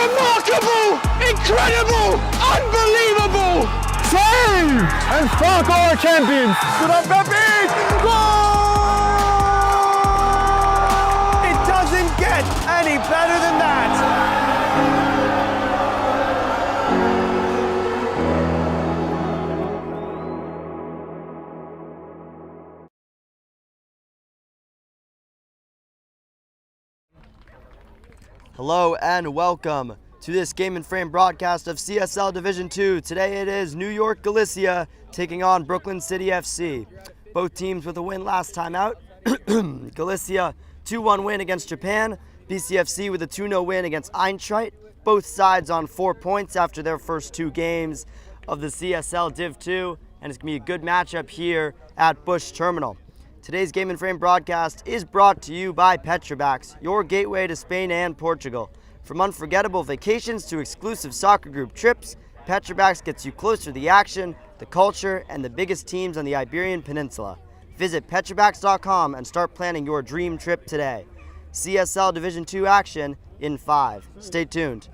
Remarkable! Incredible! Unbelievable! Save! And fuck our champions! Good up, Pepe! Goal! It doesn't get any better than that! Hello and welcome to this Game and Frame broadcast of CSL Division 2. Today it is New York Galicia taking on Brooklyn City FC. Both teams with a win last time out. Galicia 2-1 win against Japan. BCFC with a 2-0 win against Eintracht. Both sides on 4 points after their first 2 games of the CSL Div 2. And it's going to be a good matchup here at Bush Terminal. Today's Game and Frame broadcast is brought to you by Petrobras, your gateway to Spain and Portugal. From unforgettable vacations to exclusive soccer group trips, Petrobras gets you closer to the action, the culture, and the biggest teams on the Iberian Peninsula. Visit petrobras.com and start planning your dream trip today. CSL Division 2 action in 5. Stay tuned.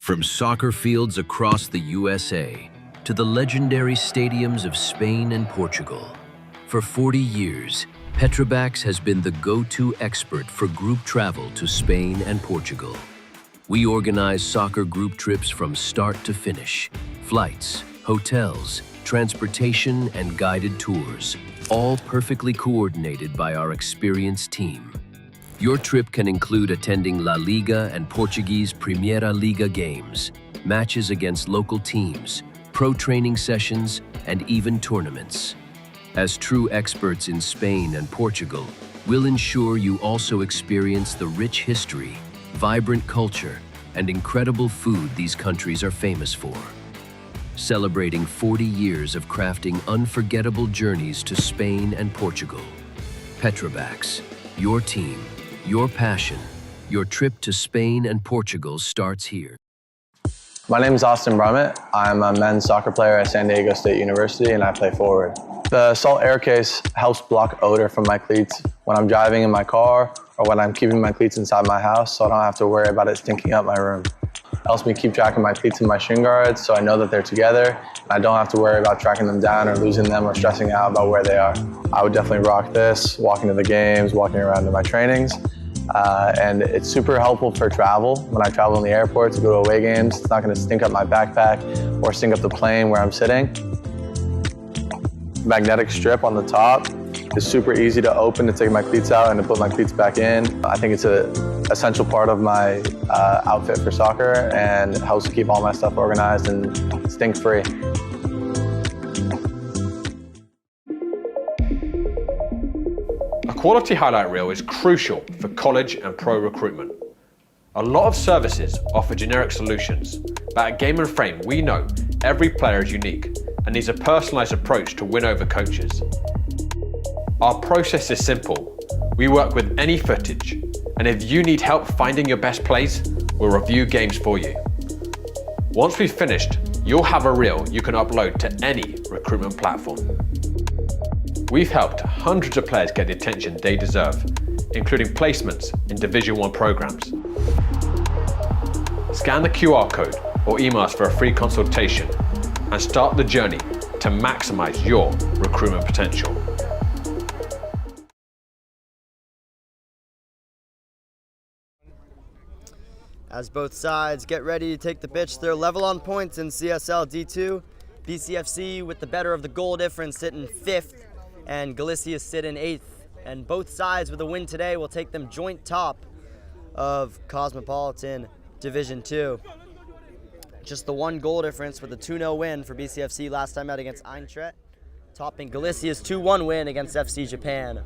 From soccer fields across the USA to the legendary stadiums of Spain and Portugal, for 40 years, Petrobax has been the go-to expert for group travel to Spain and Portugal. We organize soccer group trips from start to finish, flights, hotels, transportation, and guided tours, all perfectly coordinated by our experienced team. Your trip can include attending La Liga and Portuguese Primeira Liga games, matches against local teams, pro training sessions, and even tournaments. As true experts in Spain and Portugal, we'll ensure you also experience the rich history, vibrant culture, and incredible food these countries are famous for. Celebrating 40 years of crafting unforgettable journeys to Spain and Portugal. Petrobax, your team, your passion, your trip to Spain and Portugal starts here. My name is Austin Brummett. I'm a men's soccer player at San Diego State University and I play forward. The Salt Air Case helps block odor from my cleats when I'm driving in my car or when I'm keeping my cleats inside my house so I don't have to worry about it stinking up my room. It helps me keep track of my cleats and my shin guards so I know that they're together and I don't have to worry about tracking them down or losing them or stressing out about where they are. I would definitely rock this, walking to the games, walking around to my trainings. And it's super helpful for travel. When I travel in the airport to go to away games, it's not going to stink up my backpack or stink up the plane where I'm sitting. Magnetic strip on the top is super easy to open to take my cleats out and to put my cleats back in. I think it's an essential part of my outfit for soccer and helps keep all my stuff organized and stink-free. A quality highlight reel is crucial for college and pro recruitment. A lot of services offer generic solutions, but at Game & Frame we know every player is unique and needs a personalised approach to win over coaches. Our process is simple. We work with any footage, and if you need help finding your best plays, we'll review games for you. Once we've finished, you'll have a reel you can upload to any recruitment platform. We've helped hundreds of players get the attention they deserve, including placements in Division I programs. Scan the QR code or email us for a free consultation and start the journey to maximize your recruitment potential. As both sides get ready to take the pitch, they're level on points in CSL D2. BCFC with the better of the goal difference sitting 5th and Galicia sit in 8th. And both sides with a win today will take them joint top of Cosmopolitan Division 2. Just the one goal difference with a 2-0 win for BCFC last time out against Eintracht, topping Galicia's 2-1 win against FC Japan.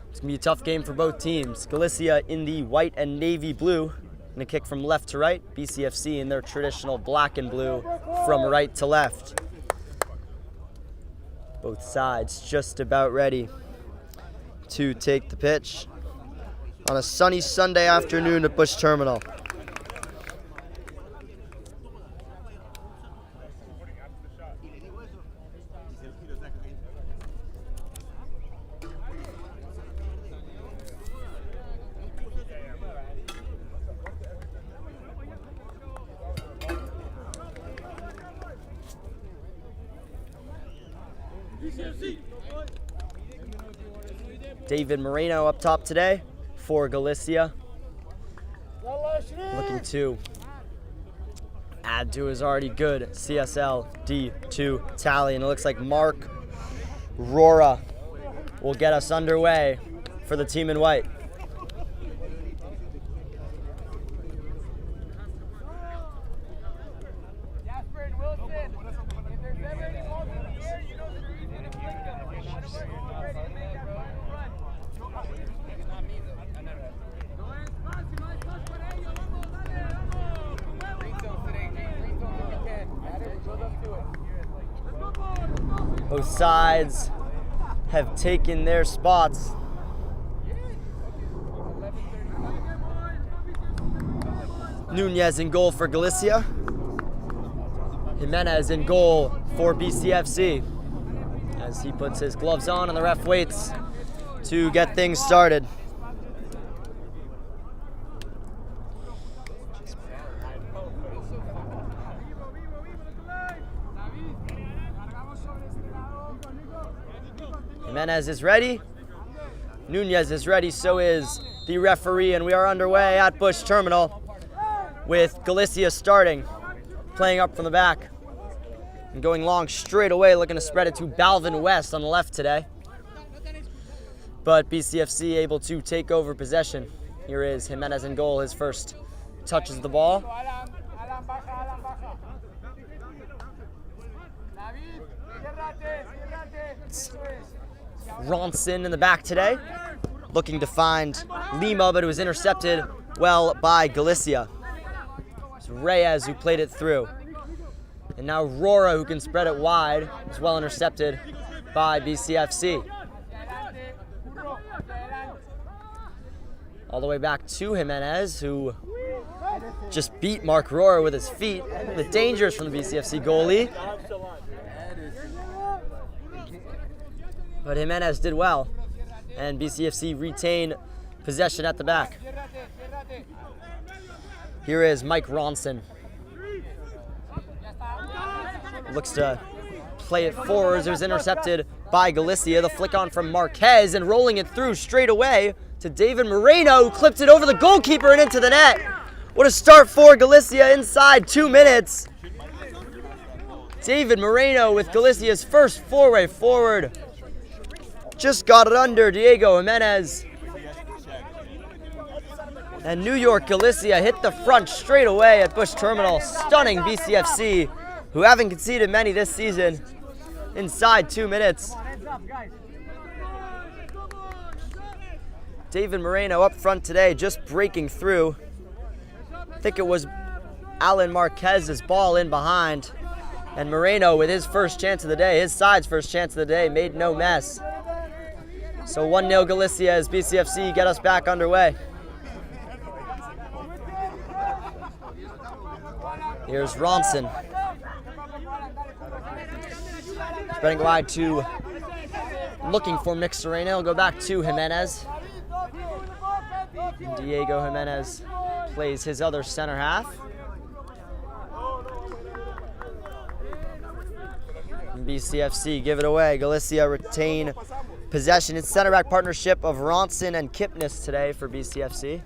It's going to be a tough game for both teams. Galicia in the white and navy blue, and a kick from left to right. BCFC in their traditional black and blue from right to left. Both sides just about ready to take the pitch on a sunny Sunday afternoon at Bush Terminal. David Moreno up top today for Galicia, looking to add to his already good CSL D2 tally, and it looks like Mark Rora will get us underway for the team in white. Both sides have taken their spots. Nunez in goal for Galicia. Jimenez in goal for BCFC as he puts his gloves on and the ref waits to get things started. Jimenez is ready. Nunez is ready, so is the referee, and we are underway at Bush Terminal with Galicia starting, playing up from the back and going long straight away, looking to spread it to Balvin West on the left today. But BCFC able to take over possession. Here is Jimenez in goal, his first touches the ball. Ronson in the back today, looking to find Lima, but it was intercepted well by Galicia. It's Reyes who played it through. And now Rora, who can spread it wide, is well intercepted by BCFC. All the way back to Jimenez, who just beat Mark Rora with his feet. The dangers from the BCFC goalie. But Jimenez did well, and BCFC retain possession at the back. Here is Mike Ronson. Looks to play it forwards. It was intercepted by Galicia. The flick on from Marquez, and rolling it through straight away to David Moreno, who clipped it over the goalkeeper and into the net. What a start for Galicia inside 2 minutes. David Moreno with Galicia's first four-way forward. Just got it under Diego Jimenez. And New York Galicia hit the front straight away at Bush Terminal, stunning BCFC, who haven't conceded many this season, inside 2 minutes. David Moreno up front today, just breaking through. I think it was Alan Marquez's ball in behind. And Moreno with his first chance of the day, his side's first chance of the day, made no mess. So 1-0 Galicia as BCFC get us back underway. Here's Ronson. Spreading wide to, looking for Mixerena. He'll go back to Jimenez. Diego Jimenez plays his other center half. And BCFC give it away. Galicia retain possession. It's center back partnership of Ronson and Kipnis today for BCFC.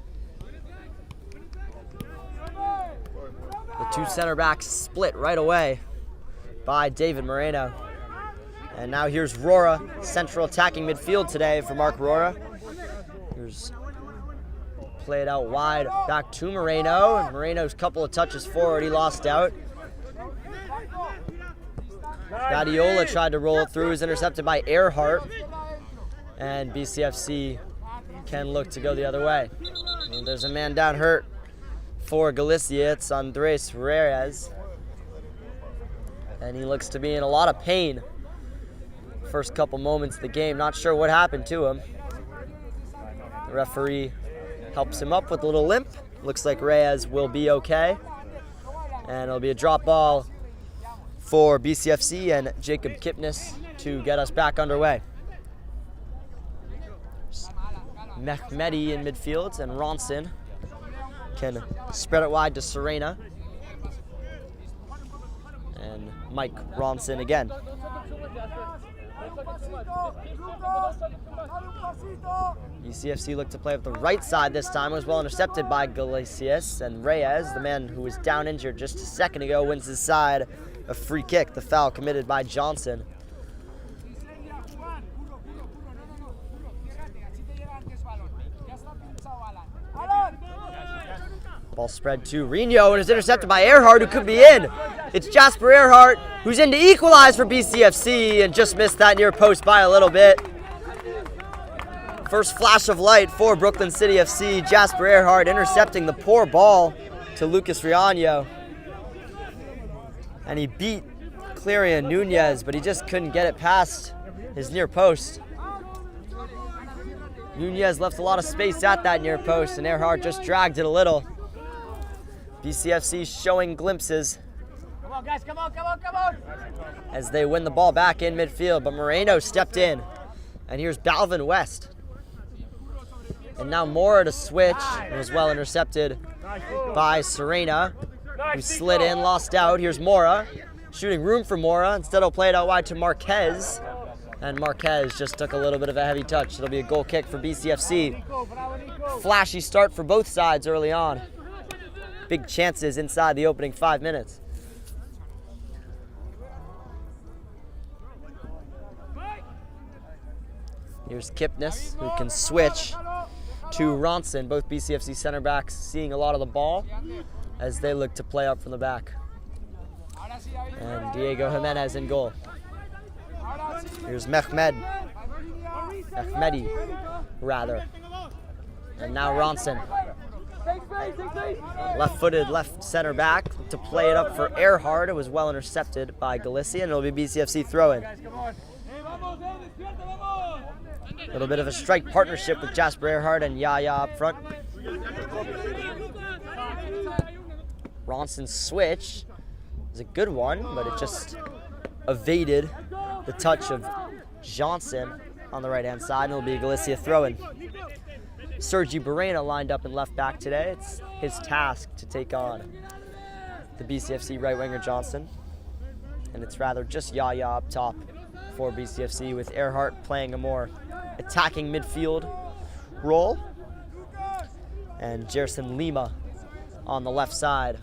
The two center backs split right away by David Moreno. And now here's Rora, central attacking midfield today for Mark Rora. Here's played out wide back to Moreno. And Moreno's couple of touches forward, he lost out. Guardiola tried to roll it through, was intercepted by Earhart. And BCFC can look to go the other way. And there's a man down hurt for Galicia. It's Andres Reyes. And he looks to be in a lot of pain. First couple moments of the game, not sure what happened to him. The referee helps him up with a little limp. Looks like Reyes will be okay. And it'll be a drop ball for BCFC and Jacob Kipnis to get us back underway. Mehmedi in midfield, and Ronson can spread it wide to Serena. And Mike Ronson again. BCFC looked to play up the right side this time. It was well intercepted by Galicias, and Reyes, the man who was down injured just a second ago, wins his side a free kick, the foul committed by Johnson. Ball spread to Reno, and is intercepted by Earhart, who could be in. It's Jasper Earhart, who's in to equalize for BCFC, and just missed that near post by a little bit. First flash of light for Brooklyn City FC. Jasper Earhart intercepting the poor ball to Lucas Riaño. And he beat Clarion Nunez, but he just couldn't get it past his near post. Nunez left a lot of space at that near post, and Earhart just dragged it a little. BCFC showing glimpses. Come on, guys, come on, come on, come on. As they win the ball back in midfield, but Moreno stepped in. And here's Balvin West. And now Mora to switch. It was well intercepted by Serena, who slid in, lost out. Here's Mora, shooting room for Mora. Instead, he'll play it out wide to Marquez. And Marquez just took a little bit of a heavy touch. It'll be a goal kick for BCFC. Flashy start for both sides early on. Big chances inside the opening 5 minutes. Here's Kipnis, who can switch to Ronson. Both BCFC center backs seeing a lot of the ball as they look to play up from the back. And Diego Jimenez in goal. Here's Mehmedi, rather. And now Ronson. Left-footed left center back to play it up for Earhart. It was well intercepted by Galicia, and it'll be BCFC throw-in. A little bit of a strike partnership with Jasper Earhart and Yaya up front. Ronson's switch is a good one, but it just evaded the touch of Johnson on the right-hand side, and it'll be a Galicia throw-in. Sergi Barrena lined up in left back today. It's his task to take on the BCFC right winger Johnson, and it's rather just Yaya up top for BCFC, with Earhart playing a more attacking midfield role, and Jerson Lima on the left side,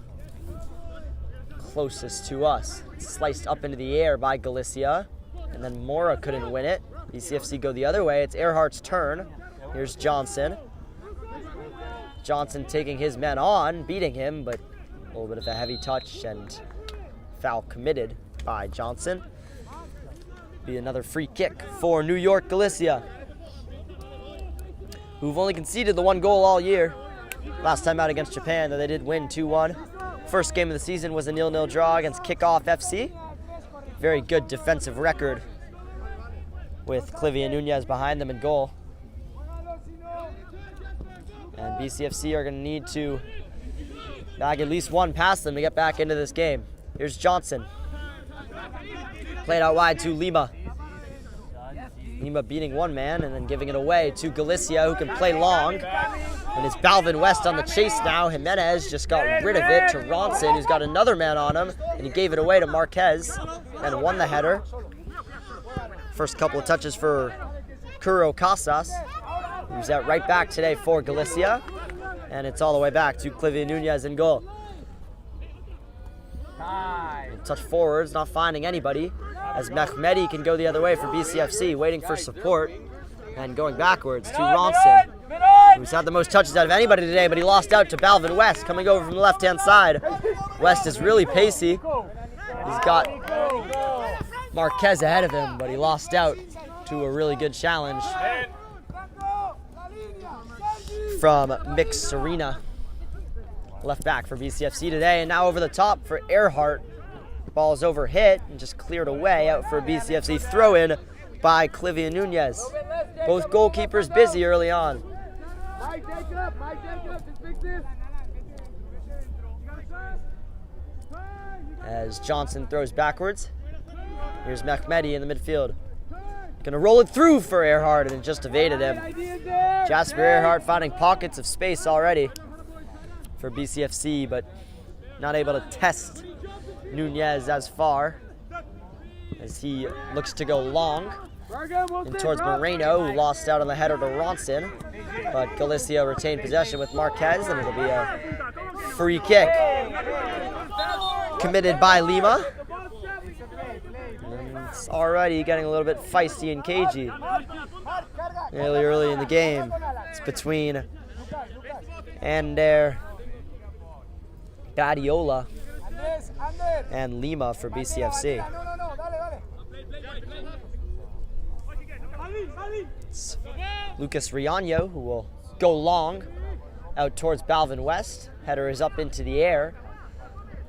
closest to us. Sliced up into the air by Galicia, and then Mora couldn't win it. BCFC go the other way. It's Earhart's turn. Here's Johnson. Johnson taking his men on, beating him, but a little bit of a heavy touch and foul committed by Johnson. Be another free kick for New York Galicia, who've only conceded the 1 goal all year. Last time out against Japan, though, they did win 2-1. First game of the season was a 0-0 draw against Kickoff FC. Very good defensive record with Clivia Nunez behind them in goal. And BCFC are going to need to bag at least one past them to get back into this game. Here's Johnson. Played out wide to Lima. Lima beating one man and then giving it away to Galicia, who can play long. And it's Balvin West on the chase now. Jimenez just got rid of it to Ronson, who's got another man on him, and he gave it away to Marquez and won the header. First couple of touches for Curo Casas, who's at right back today for Galicia. And it's all the way back to Clivia Nunez in goal. Touch forwards, not finding anybody, as Mehmedi can go the other way for BCFC, waiting for support, and going backwards to Ronson, who's had the most touches out of anybody today, but he lost out to Balvin West, coming over from the left-hand side. West is really pacey. He's got Marquez ahead of him, but he lost out to a really good challenge from Mix Serena, left back for BCFC today. And now over the top for Earhart. Ball's overhit and just cleared away, out for a BCFC throw-in by Clivia Nunez. Both goalkeepers busy early on. As Johnson throws backwards. Here's Mehmedi in the midfield. Gonna roll it through for Earhart, and it just evaded him. Jasper Earhart finding pockets of space already for BCFC, but not able to test Nunez as far, as he looks to go long and towards Moreno, who lost out on the header to Ronson. But Galicia retained possession with Marquez, and it'll be a free kick committed by Lima. And it's already getting a little bit feisty and cagey early in the game. It's between Ander Badiola and Lima for BCFC. It's Lucas Riaño, who will go long out towards Balvin West. Header is up into the air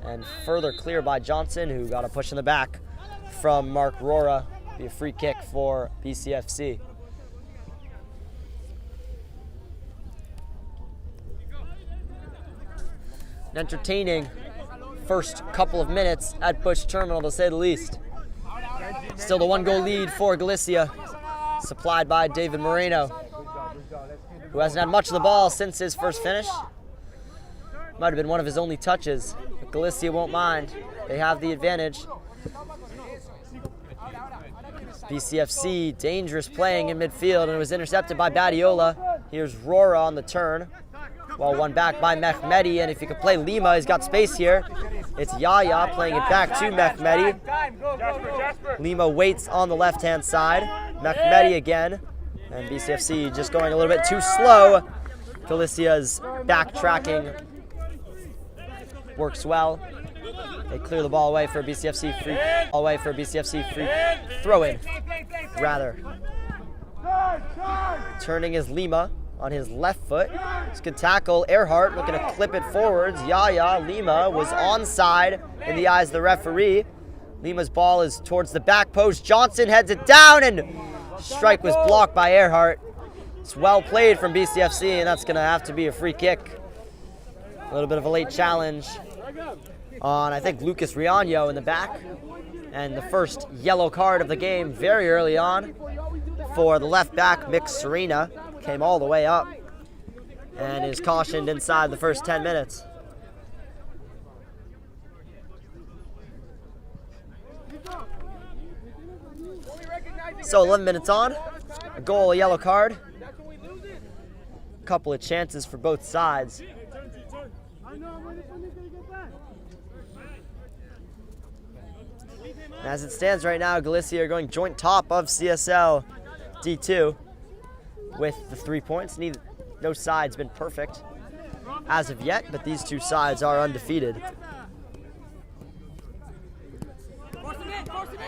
and further clear by Johnson, who got a push in the back from Mark Rora. Be a free kick for BCFC. An entertaining first couple of minutes at Bush Terminal, to say the least. Still the 1-goal lead for Galicia, supplied by David Moreno, who hasn't had much of the ball since his first finish. Might have been one of his only touches, but Galicia won't mind. They have the advantage. BCFC, dangerous playing in midfield, and it was intercepted by Badiola. Here's Rora on the turn. Well, one back by Mehmedi, and if you could play Lima, he's got space here. It's Yaya playing it back to Mehmedi. Lima waits on the left-hand side. Mehmedi again, and BCFC just going a little bit too slow. Galicia's backtracking works well. They clear the ball away for BCFC free. Throw in, rather. Turning is Lima on his left foot. This good tackle. Earhart looking to clip it forwards. Yaya. Lima was onside in the eyes of the referee. Lima's ball is towards the back post. Johnson heads it down, and strike was blocked by Earhart. It's well played from BCFC, and that's going to have to be a free kick. A little bit of a late challenge on, I think, Lucas Riaño in the back. And the first yellow card of the game very early on for the left back, Mick Serena. Came all the way up and is cautioned inside the first 10 minutes. So 11 minutes on, a goal, a yellow card. A couple of chances for both sides. As it stands right now, Galicia are going joint top of CSL D2 with the 3 points. No side's been perfect as of yet, but these two sides are undefeated.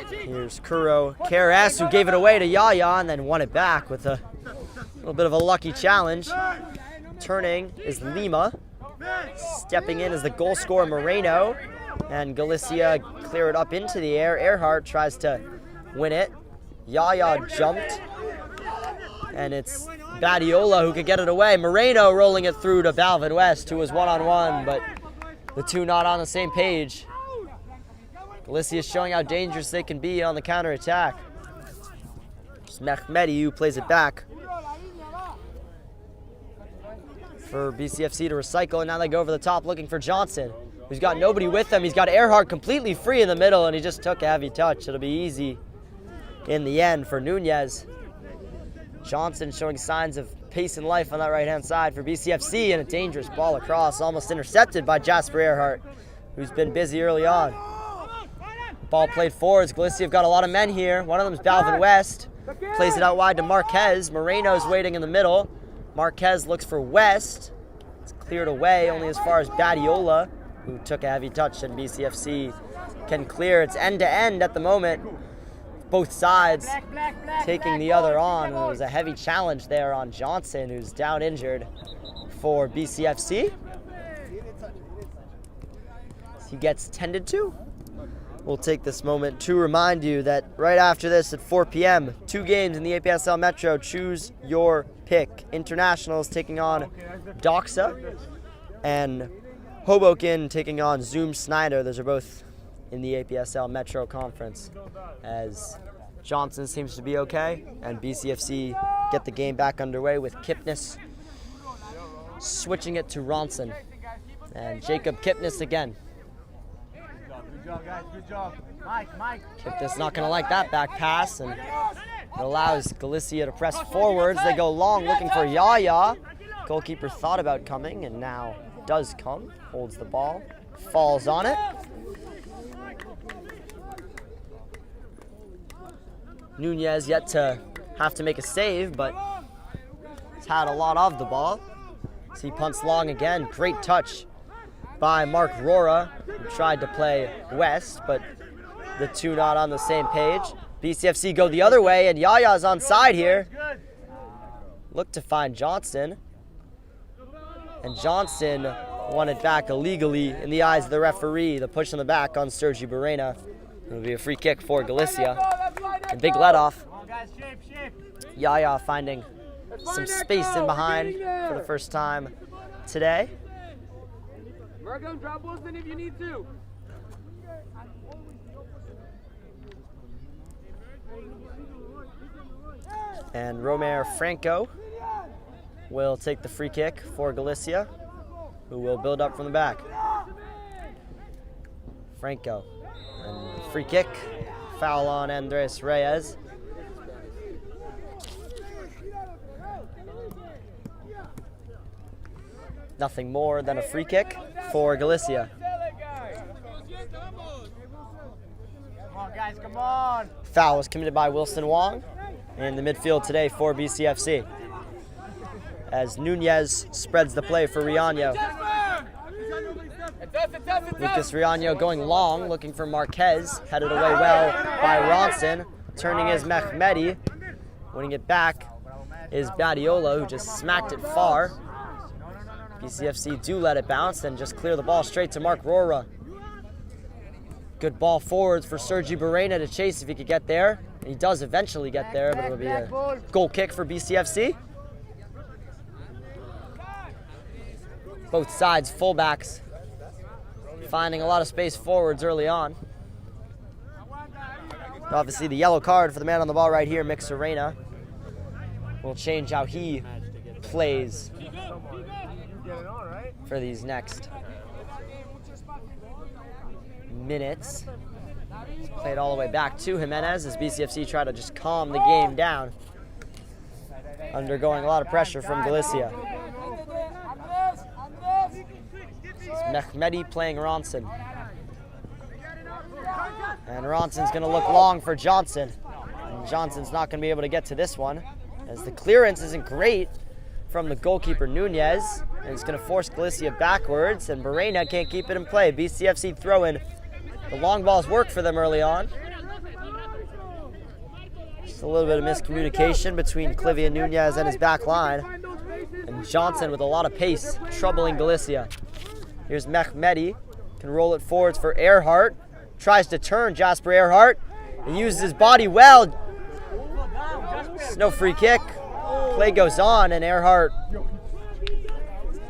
Here's Kuro Keres, who gave it away to Yaya and then won it back with a little bit of a lucky challenge. Turning is Lima. Stepping in is the goal scorer Moreno. And Galicia clear it up into the air. Earhart tries to win it. Yaya jumped. And it's Badiola who could get it away. Moreno rolling it through to Balvin West, who was one-on-one, but the two not on the same page. Galicia is showing how dangerous they can be on the counter-attack. It's Mehmedi who plays it back for BCFC to recycle, and now they go over the top looking for Johnson, who's got nobody with him. He's got Earhart completely free in the middle, and he just took a heavy touch. It'll be easy in the end for Nunez. Johnson showing signs of pace and life on that right-hand side for BCFC, and a dangerous ball across, almost intercepted by Jasper Earhart, who's been busy early on. Ball played forwards. Galicia have got a lot of men here. One of them is Balvin West. Plays it out wide to Marquez. Moreno's waiting in the middle. Marquez looks for West. It's cleared away only as far as Badiola, who took a heavy touch, and BCFC can clear. It's end-to-end at the moment. Both sides taking the other on. There was a heavy challenge there on Johnson, who's down injured for BCFC. He gets tended to. We'll take this moment to remind you that right after this at 4 p.m., 2 games in the APSL Metro. Choose your pick. Internationals taking on Doxa, and Hoboken taking on Zoom Snyder. Those are both in the APSL Metro Conference, as Johnson seems to be okay, and BCFC get the game back underway with Kipnis switching it to Ronson. And Jacob Kipnis again. Good job, guys. Good job. Mike. Kipnis not going to like that back pass, and it allows Galicia to press forwards. They go long looking for Yaya. Goalkeeper thought about coming, and now does come. Holds the ball, falls on it. Nunez yet to have to make a save, but he's had a lot of the ball. So he punts long again. Great touch by Mark Rora, who tried to play West, but the two not on the same page. BCFC go the other way, and Yaya's onside here. Look to find Johnson. And Johnson won it back illegally in the eyes of the referee. The push on the back on Sergi Barrena. It'll be a free kick for Galicia. A big let-off. Yaya finding some space in behind for the first time today. Drop Wilson if you need to. And Romer Franco will take the free kick for Galicia, who will build up from the back. Franco. And free kick. Foul on Andres Reyes. Nothing more than a free kick for Galicia. Come on, guys, come on. Foul was committed by Wilson Wong in the midfield today for BCFC. As Nunez spreads the play for Riaño. Lucas Riaño going long, looking for Marquez. Headed away well by Ronson. Turning is Mehmedi. Winning it back is Badiola, who just smacked it far. BCFC do let it bounce and just clear the ball straight to Mark Rora. Good ball forwards for Sergi Barrena to chase if he could get there. And he does eventually get there, but it'll be a goal kick for BCFC. Both sides, fullbacks, finding a lot of space forwards early on. Obviously the yellow card for the man on the ball right here, Mick Serena, will change how he plays for these next minutes. He's played all the way back to Jimenez as BCFC try to just calm the game down, undergoing a lot of pressure from Galicia. Mehmedi playing Ronson. And Ronson's going to look long for Johnson. And Johnson's not going to be able to get to this one, as the clearance isn't great from the goalkeeper Nunez. And it's going to force Galicia backwards, and Barrena can't keep it in play. BCFC throw in. The long balls work for them early on. Just a little bit of miscommunication between Clivia Nunez and his back line. And Johnson with a lot of pace, troubling Galicia. Here's Mehmedi, can roll it forwards for Earhart. Tries to turn Jasper Earhart. He uses his body well. It's no free kick. Play goes on, and Earhart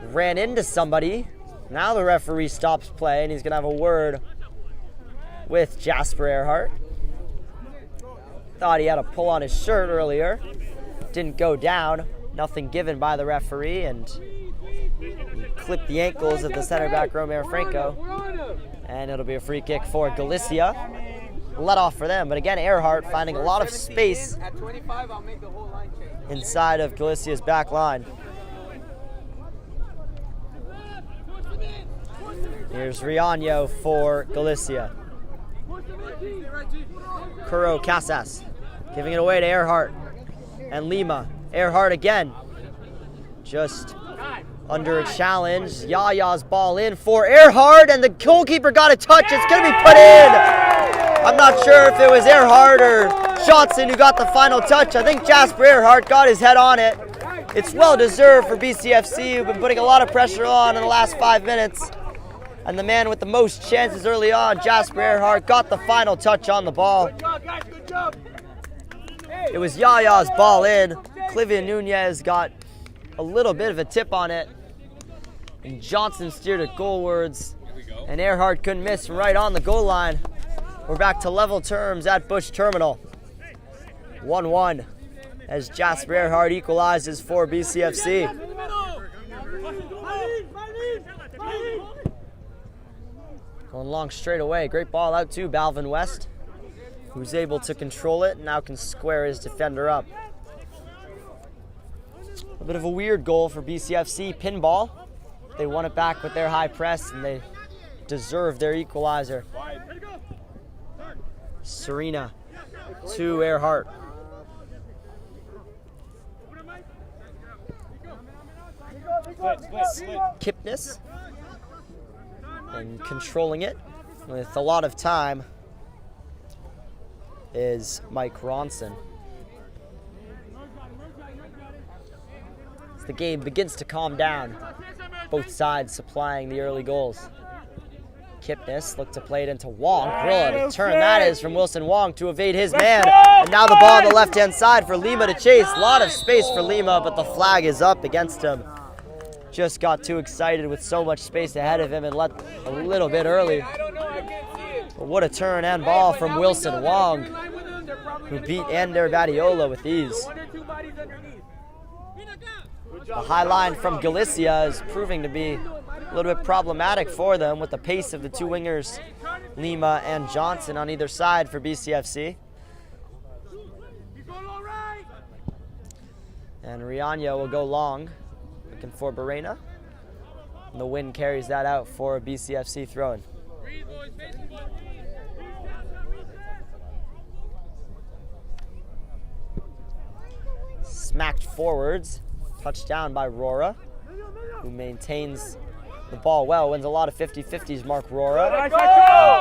ran into somebody. Now the referee stops play, and he's going to have a word with Jasper Earhart. Thought he had a pull on his shirt earlier. Didn't go down. Nothing given by the referee, and he clipped the ankles of the center back Romero Franco. And it'll be a free kick for Galicia. Let off for them, but again, Earhart finding a lot of space inside of Galicia's back line. Here's Riaño for Galicia. Curro Casas giving it away to Earhart and Lima. Earhart again, just under a challenge. Yaya's ball in for Earhart, and the goalkeeper got a touch. It's going to be put in. I'm not sure if it was Earhart or Johnson who got the final touch. I think Jasper Earhart got his head on it. It's well deserved for BCFC, who've been putting a lot of pressure on in the last 5 minutes. And the man with the most chances early on, Jasper Earhart, got the final touch on the ball. It was Yaya's ball in. Clivia Nunez got a little bit of a tip on it, and Johnson steered it goalwards, and Earhart couldn't miss right on the goal line. We're back to level terms at Bush Terminal. 1-1 as Jasper Earhart equalizes for BCFC. Going long straight away. Great ball out to Balvin West, who's able to control it and now can square his defender up. A bit of a weird goal for BCFC. Pinball. They won it back with their high press, and they deserve their equalizer. Serena to Earhart. Kipnis, and controlling it with a lot of time is Mike Ronson. As the game begins to calm down, both sides supplying the early goals. Kipnis looked to play it into Wong. Brilliant turn that is from Wilson Wong to evade his man. And now the ball on the left-hand side for Lima to chase. A lot of space for Lima, but the flag is up against him. Just got too excited with so much space ahead of him and let a little bit early. But what a turn and ball from Wilson Wong, who beat Ander Badiola with ease. The high line from Galicia is proving to be a little bit problematic for them with the pace of the two wingers, Lima and Johnson, on either side for BCFC. And Riaño will go long, looking for Barrena. And the wind carries that out for a BCFC throw-in. Smacked forwards, touchdown by Rora, who maintains the ball well, wins a lot of 50-50s, Mark Rora.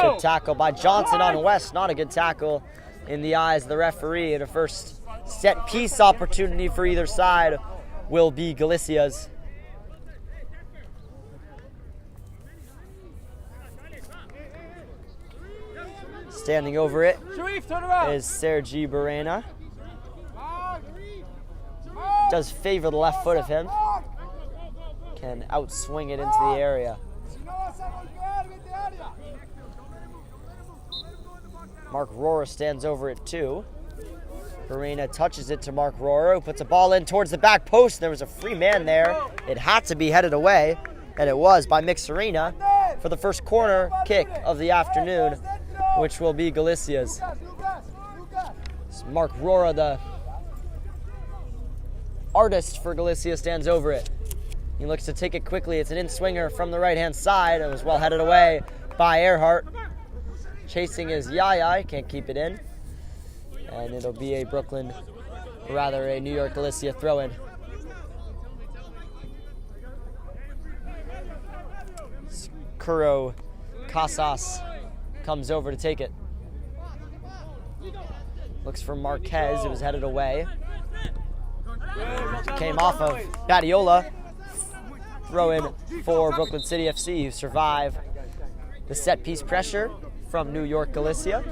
Good tackle by Johnson on West, not a good tackle in the eyes of the referee. And a first set piece opportunity for either side will be Galicia's. Standing over it is Sergi Barrena. Does favor the left foot of him. Can outswing it into the area. Mark Rora stands over it too. Barrena touches it to Mark Rora, who puts a ball in towards the back post. There was a free man there. It had to be headed away, and it was by Mick Serena for the first corner kick of the afternoon, which will be Galicia's. It's Mark Rora, the artist for Galicia, stands over it. He looks to take it quickly. It's an in-swinger from the right-hand side. It was well headed away by Earhart. Chasing is Yaya, can't keep it in. And it'll be a New York Galicia throw-in. Kuro Casas comes over to take it. Looks for Marquez, it was headed away. Came off of Badiola. Throw in for Brooklyn City FC, who survive the set piece pressure from New York Galicia.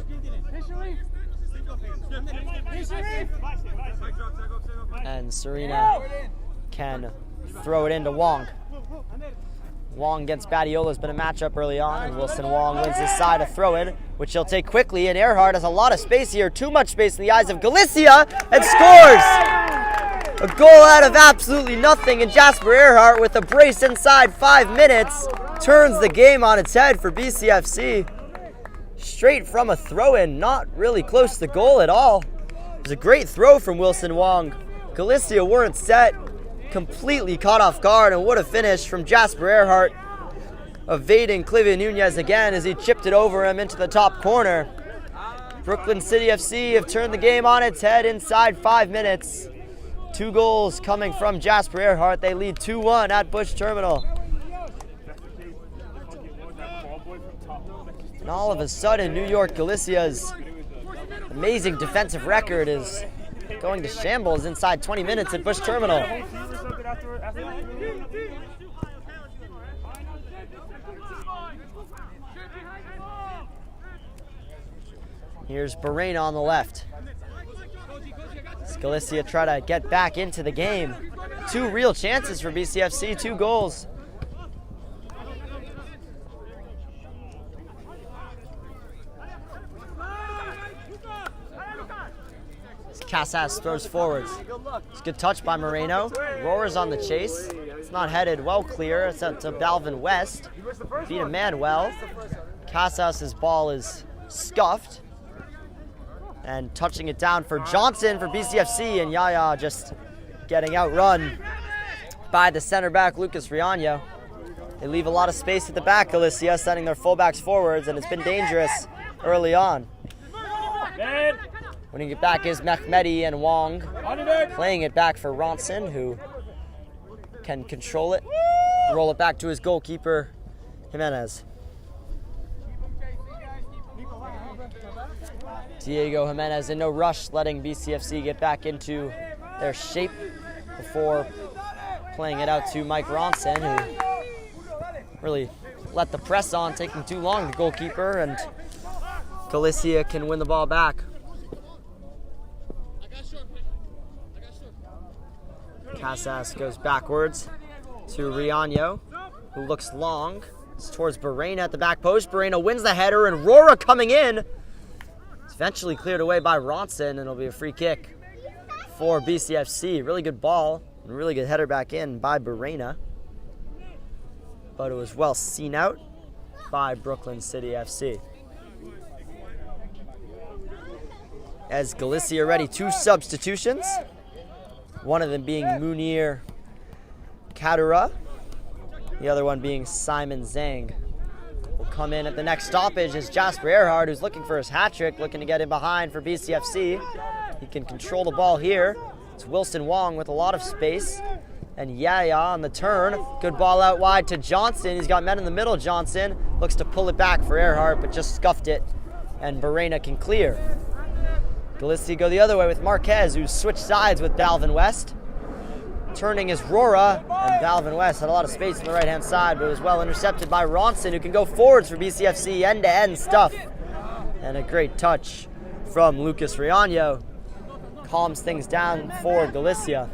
And Serena can throw it into Wong. Wong against Badiola has been a matchup early on, and Wilson Wong wins this side a throw-in, which he'll take quickly, and Earhart has a lot of space here, too much space in the eyes of Galicia, and scores! A goal out of absolutely nothing, and Jasper Earhart, with a brace inside 5 minutes, turns the game on its head for BCFC. Straight from a throw-in, not really close to the goal at all. It was a great throw from Wilson Wong. Galicia weren't set, completely caught off guard, and what a finish from Jasper Earhart, evading Clivia Nunez again as he chipped it over him into the top corner. Brooklyn City FC have turned the game on its head inside 5 minutes. 2 goals coming from Jasper Earhart. They lead 2-1 at Bush Terminal. And all of a sudden, New York Galicia's amazing defensive record is going to shambles inside 20 minutes at Bush Terminal. Here's Barrena on the left. Galicia try to get back into the game. 2 real chances for BCFC, 2 goals. Casas throws forwards. It's a good touch by Moreno. Rora's on the chase. It's not headed well clear. It's out to Balvin West. Beat a man well. Casas's ball is scuffed. And touching it down for Johnson for BCFC, and Yaya just getting outrun by the center back, Lucas Riaño. They leave a lot of space at the back, Galicia, sending their fullbacks forwards, and it's been dangerous early on. Winning it back is Mehmedi and Wong, playing it back for Ronson, who can control it, roll it back to his goalkeeper, Jimenez. Diego Jimenez in no rush, letting BCFC get back into their shape before playing it out to Mike Ronson, who really let the press on, taking too long, the goalkeeper, and Galicia can win the ball back. Casas goes backwards to Riaño, who looks long. It's towards Barrena at the back post. Barrena wins the header, and Rora coming in. It's eventually cleared away by Ronson, and it'll be a free kick for BCFC. Really good ball, and really good header back in by Barrena. But it was well seen out by Brooklyn City FC. As Galicia ready, 2 substitutions. One of them being Munir Kadura. The other one being Simon Zhang. Will come in at the next stoppage is Jasper Earhart, who's looking for his hat trick, looking to get in behind for BCFC. He can control the ball here. It's Wilson Wong with a lot of space. And Yaya on the turn. Good ball out wide to Johnson. He's got men in the middle. Johnson looks to pull it back for Earhart, but just scuffed it. And Barrena can clear. Galicia go the other way with Marquez, who's switched sides with Balvin West. Turning is Rora, and Balvin West had a lot of space on the right-hand side, but was well intercepted by Ronson, who can go forwards for BCFC, end-to-end stuff. And a great touch from Lucas Riaño. Calms things down for Galicia.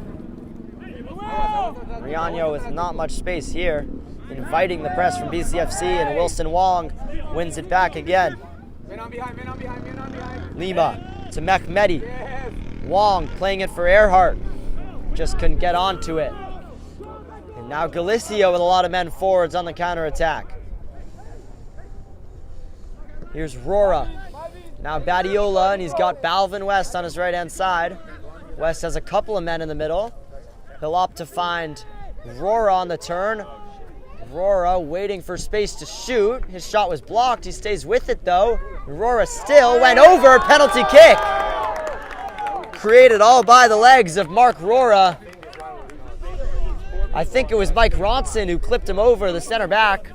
Riaño with not much space here, inviting the press from BCFC, and Wilson Wong wins it back again. Lima to Mehmedi. Wong playing it for Earhart. Just couldn't get onto it. And now Galicia with a lot of men forwards on the counterattack. Here's Rora. Now Badiola, and he's got Balvin West on his right-hand side. West has a couple of men in the middle. He'll opt to find Rora on the turn. Rora waiting for space to shoot. His shot was blocked. He stays with it, though. Rora still went over. Penalty kick. Created all by the legs of Mark Rora. I think it was Mike Ronson who clipped him over, the center back.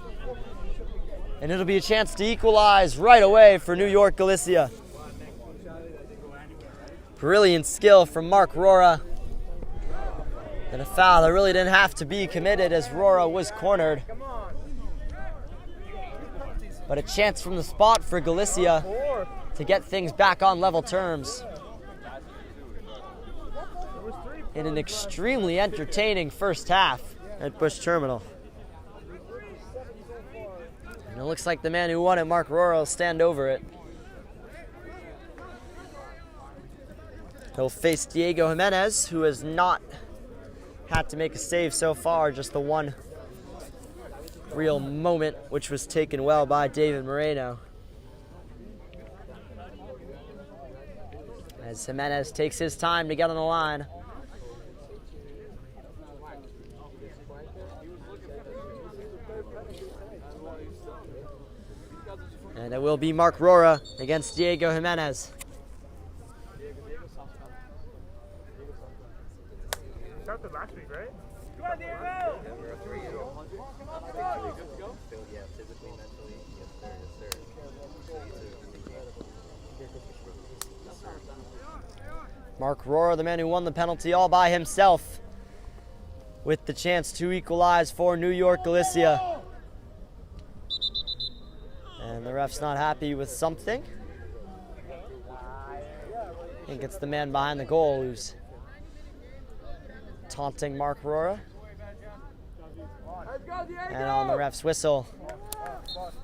And it'll be a chance to equalize right away for New York Galicia. Brilliant skill from Mark Rora. And a foul that really didn't have to be committed as Rora was cornered. But a chance from the spot for Galicia to get things back on level terms. In an extremely entertaining first half at Bush Terminal. And it looks like the man who won it, Mark Rora, will stand over it. He'll face Diego Jimenez, who has not had to make a save so far, just the one real moment, which was taken well by David Moreno. As Jimenez takes his time to get on the line. And it will be Mark Rora against Diego Jimenez. Started last week, right? Go on, Diego! Mark Rora, the man who won the penalty all by himself, with the chance to equalize for New York Galicia. And the ref's not happy with something. I think it's the man behind the goal who's taunting Mark Rora. And on the ref's whistle,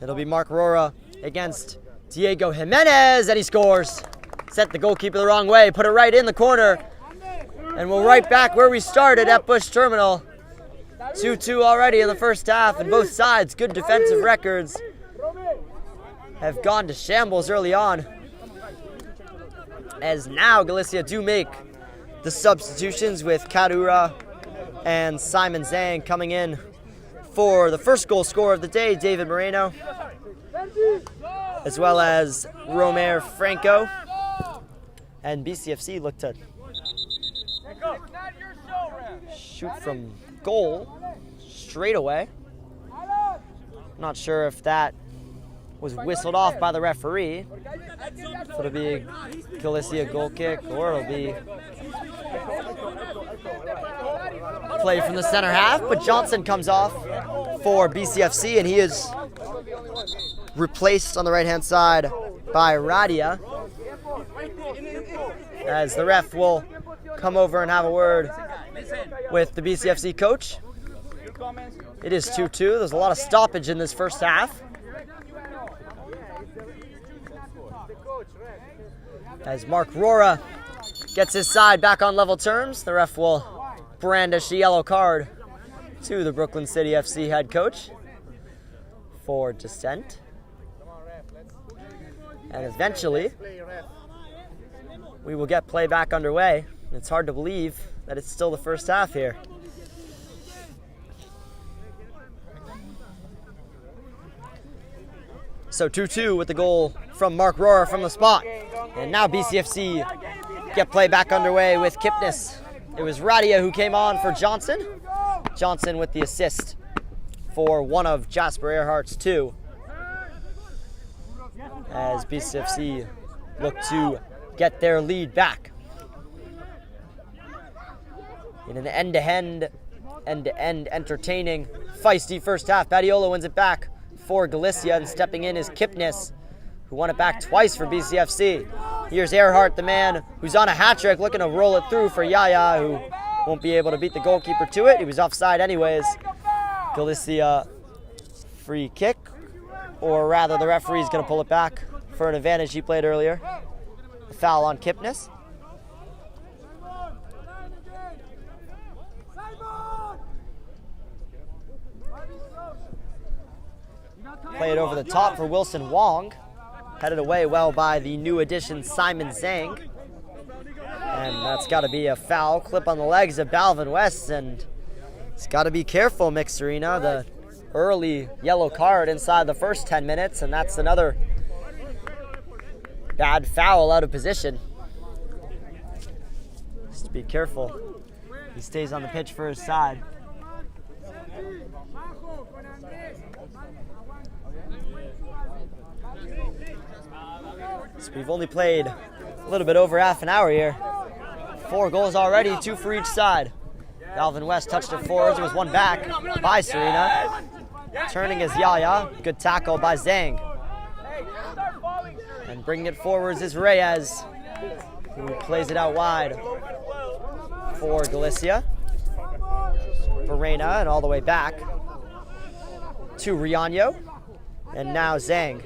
it'll be Mark Rora against Diego Jimenez, and he scores. Sent the goalkeeper the wrong way, put it right in the corner, and we're right back where we started at Bush Terminal. 2-2 already in the first half, and both sides, good defensive records, have gone to shambles early on. As now Galicia do make the substitutions with Kadura and Simon Zhang coming in for the first goal scorer of the day, David Moreno, as well as Romer Franco. And BCFC look to shoot from goal straight away. Not sure if that was whistled off by the referee. So it'll be a Galicia goal kick, or it'll be play from the center half, but Johnson comes off for BCFC, and he is replaced on the right-hand side by Radia, as the ref will come over and have a word with the BCFC coach. It is 2-2. There's a lot of stoppage in this first half. As Mark Rora gets his side back on level terms, the ref will brandish a yellow card to the Brooklyn City FC head coach for dissent. And eventually, we will get play back underway. It's hard to believe that it's still the first half here. So 2-2 with the goal from Mark Rohrer from the spot. And now BCFC get play back underway with Kipnis. It was Radia who came on for Johnson. Johnson with the assist for one of Jasper Earhart's two, as BCFC look to get their lead back. In an end-to-end, entertaining, feisty first half, Badiola wins it back for Galicia, and stepping in is Kipnis, who won it back twice for BCFC. Here's Earhart, the man who's on a hat trick, looking to roll it through for Yaya, who won't be able to beat the goalkeeper to it. He was offside anyways. Galicia free kick, or rather the referee's going to pull it back for an advantage he played earlier. A foul on Kipnis. Play it over the top for Wilson Wong. Headed away well by the new addition Simon Zhang. And that's got to be a foul. Clip on the legs of Balvin West, and he's got to be careful, Mixerina. The early yellow card inside the first 10 minutes, and that's another bad foul out of position. Just be careful. He stays on the pitch for his side. So we've only played a little bit over half an hour here. 4 goals already, 2 for each side. Balvin West touched it forwards. There was one back by Serena. Turning is Yaya. Good tackle by Zhang. And bringing it forwards is Reyes, who plays it out wide for Galicia. Verena, and all the way back to Riano. And now Zhang.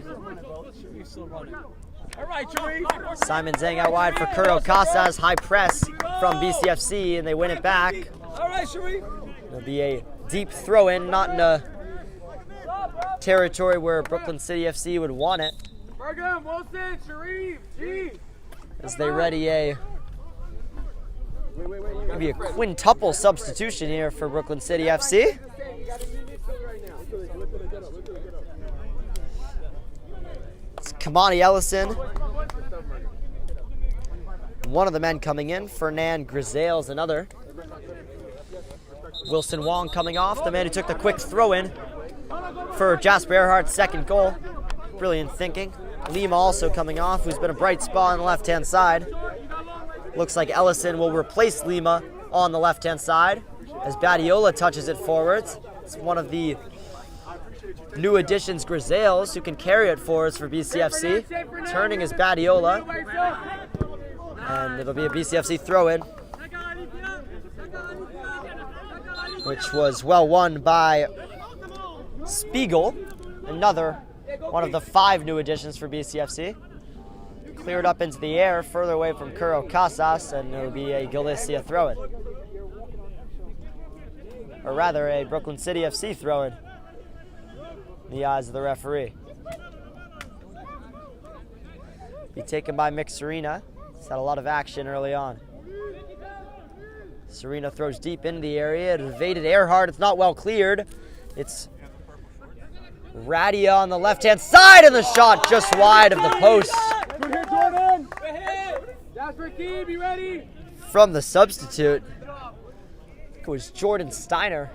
Simon Zhang out wide for Kuro Casas. High press from BCFC, and they win it back. It'll be a deep throw-in, not in a territory where Brooklyn City FC would want it, as they ready maybe a quintuple substitution here for Brooklyn City FC. It's Kamani Ellison, one of the men coming in. Fernan Grisale's another. Wilson Wong coming off, the man who took the quick throw-in for Jasper Earhart's second goal. Brilliant thinking. Lima also coming off, who's been a bright spot on the left-hand side. Looks like Ellison will replace Lima on the left-hand side as Badiola touches it forwards. It's one of the new additions, Grisales, who can carry it forwards for BCFC. Turning is Badiola. And it'll be a BCFC throw-in, which was well won by Spiegel, another one of the 5 new additions for BCFC. Cleared up into the air, further away from Kuro Casas, and it'll be a Galicia throw-in. Or rather, a Brooklyn City FC throw-in in the eyes of the referee. Be taken by Mixerina. He's had a lot of action early on. Serena throws deep into the area. It evaded Earhart. It's not well cleared. It's Radia on the left-hand side, and the shot just wide of the post. From the substitute, it was Jordan Steiner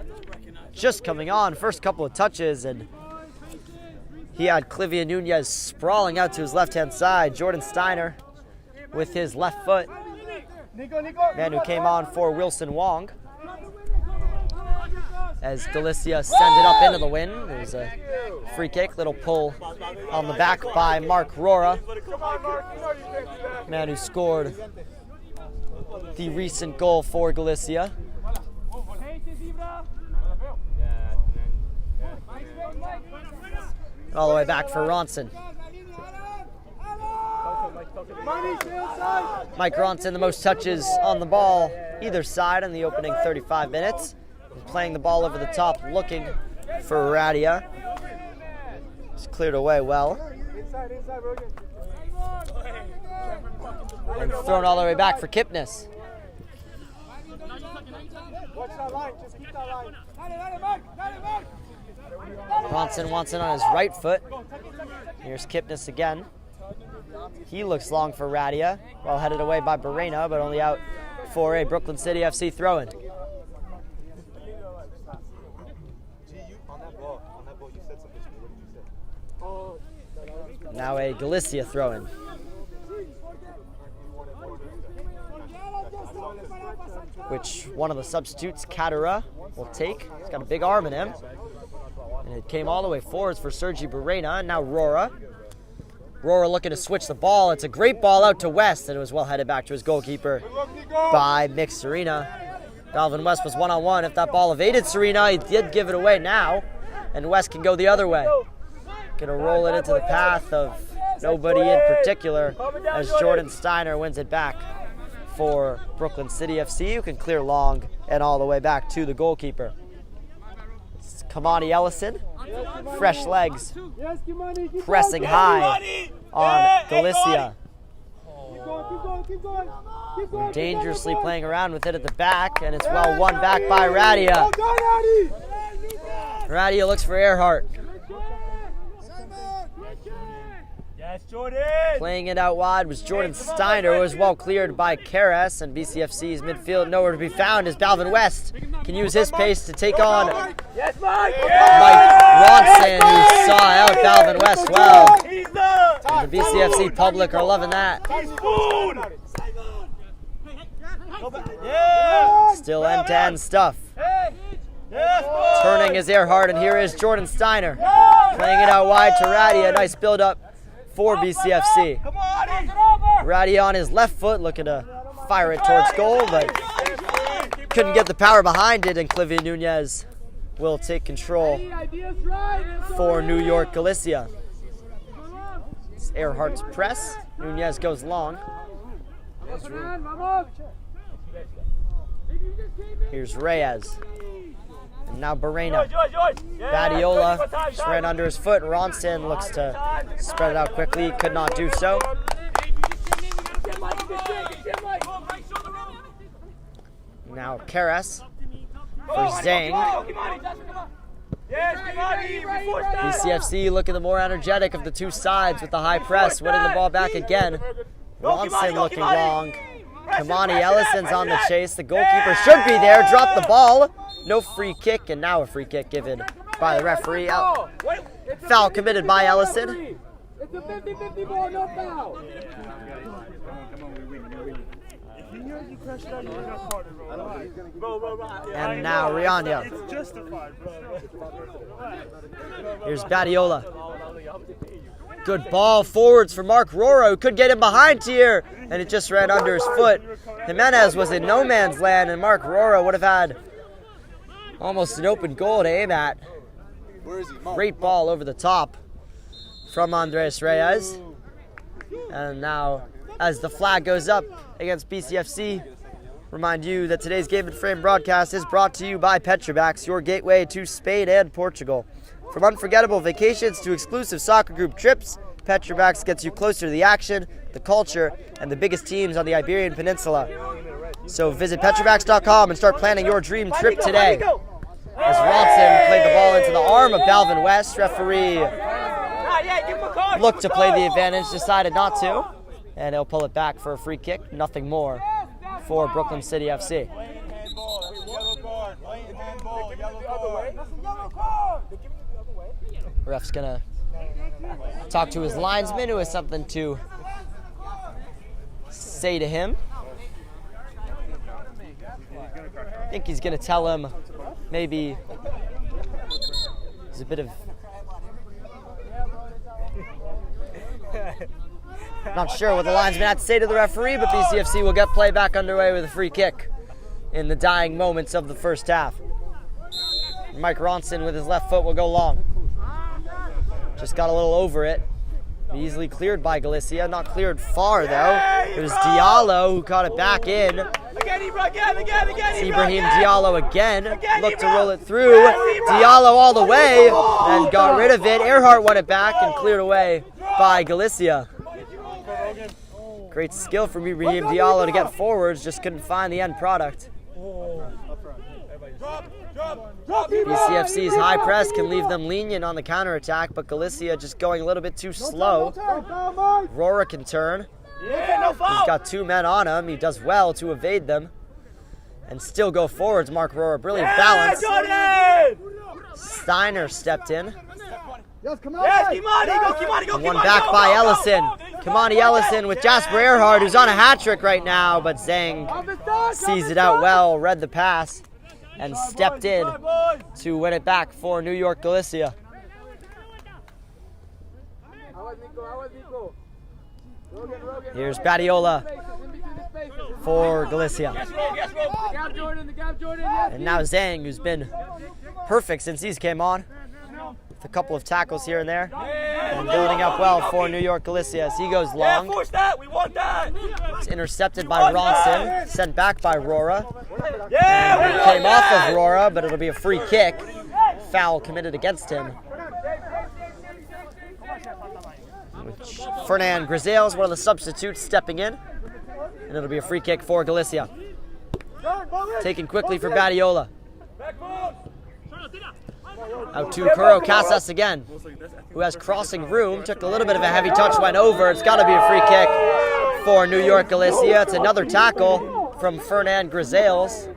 just coming on. First couple of touches, and he had Clivia Nunez sprawling out to his left-hand side. Jordan Steiner with his left foot. Man who came on for Wilson Wong. As Galicia sends it up into the wind. There's a free kick, little pull on the back by Mark Rohrer. Man who scored the recent goal for Galicia. All the way back for Ronson. Mike Ronson, the most touches on the ball either side in the opening 35 minutes. Playing the ball over the top, looking for Radia. It's cleared away well. And thrown all the way back for Kipnis. Ronson wants it on his right foot. Here's Kipnis again. He looks long for Radia. Well headed away by Barena, but only out for a Brooklyn City FC throw-in. Now a Galicia throw-in. Which one of the substitutes, Kadira, will take. He's got a big arm in him. And it came all the way forwards for Sergi Barena, and now Rora. Rora looking to switch the ball. It's a great ball out to West, and it was well headed back to his goalkeeper by Mick Serena. Balvin West was one-on-one. If that ball evaded Serena, he did give it away now, and West can go the other way. Gonna roll it into the path of nobody in particular as Jordan Steiner wins it back for Brooklyn City FC, who can clear long and all the way back to the goalkeeper. It's Kamani Ellison, fresh legs, pressing high on Galicia. Dangerously playing around with it at the back, and it's well won back by Radia. Radia looks for Earhart. Playing it out wide was Jordan Steiner, who was well cleared by Karras, and BCFC's midfield nowhere to be found as Balvin West can use his pace to take on Mike Ronson, who saw out Balvin West well. And the BCFC public are loving that. Still end-to-end stuff. Turning is Earhart, and here is Jordan Steiner. Playing it out wide to Radia. Nice build-up for BCFC. Radia on his left foot, looking to fire it towards goal, but couldn't get the power behind it, and Clivia Nunez will take control for New York Galicia. It's Earhart's press. Nunez goes long. Here's Reyes. And now Barena. Badiola just ran under his foot. Ronson looks to spread it out quickly. Could not do so. Now Karras for Zhang. BCFC looking the more energetic of the two sides with the high press. Winning the ball back again. Ronson looking long. Kamani Ellison's on the chase. The goalkeeper should be there. Dropped the ball. No free kick, and now a free kick given by the referee. Foul committed by Ellison. It's a 50-50 ball, no foul. And now Rihanna. It's justified, bro. Here's Badiola. Good ball forwards for Mark Rora, who could get him behind here, and it just ran under his foot. Jimenez was in no man's land, and Mark Rora would have had almost an open goal to aim at. Great ball over the top from Andres Reyes. And now, as the flag goes up against BCFC, remind you that today's Game and Frame broadcast is brought to you by Petrobax, your gateway to Spain and Portugal. From unforgettable vacations to exclusive soccer group trips, Petrobax gets you closer to the action, the culture, and the biggest teams on the Iberian Peninsula. So visit Petrobax.com and start planning your dream trip today. As Ronson played the ball into the arm of Balvin West, referee looked to play the advantage, decided not to, and he'll pull it back for a free kick, nothing more for Brooklyn City FC. Ref's gonna talk to his linesman, who has something to say to him. I think he's gonna tell him maybe there's a bit of... Not sure what the linesman had to say to the referee, but BCFC will get play back underway with a free kick in the dying moments of the first half. Mike Ronson with his left foot will go long. Just got a little over it. Easily cleared by Galicia. Not cleared far, though. It was Diallo who caught it back in. Ibrahim Diallo again. Looked to roll it through. Diallo all the way and got rid of it. Earhart won it back and cleared away by Galicia. Great skill from Ibrahim Diallo to get forwards. Just couldn't find the end product. BCFC's high press can leave them lenient on the counterattack, but Galicia just going a little bit too slow. Rora can turn. He's got 2 men on him. He does well to evade them and still go forwards. Mark Rora, brilliant balance. Steiner stepped in. Come One back by Ellison. Kimani Ellison with Jasper Earhart, who's on a hat trick right now, but Zhang sees it out well, read the pass, and stepped in to win it back for New York Galicia. Here's Badiola for Galicia. And now Zhang, who's been perfect since he's came on, with a couple of tackles here and there, and building up well for New York Galicia as he goes long. It's intercepted by Ronson, sent back by Rora. And it came off of Rora, but it'll be a free kick. Foul committed against him. Fernand Grisales, one of the substitutes, stepping in. And it'll be a free kick for Galicia. Taken quickly for Badiola. Out to Kuro Casas again, who has crossing room. Took a little bit of a heavy touch, went over. It's got to be a free kick for New York Galicia. It's another tackle from Fernand Grisales.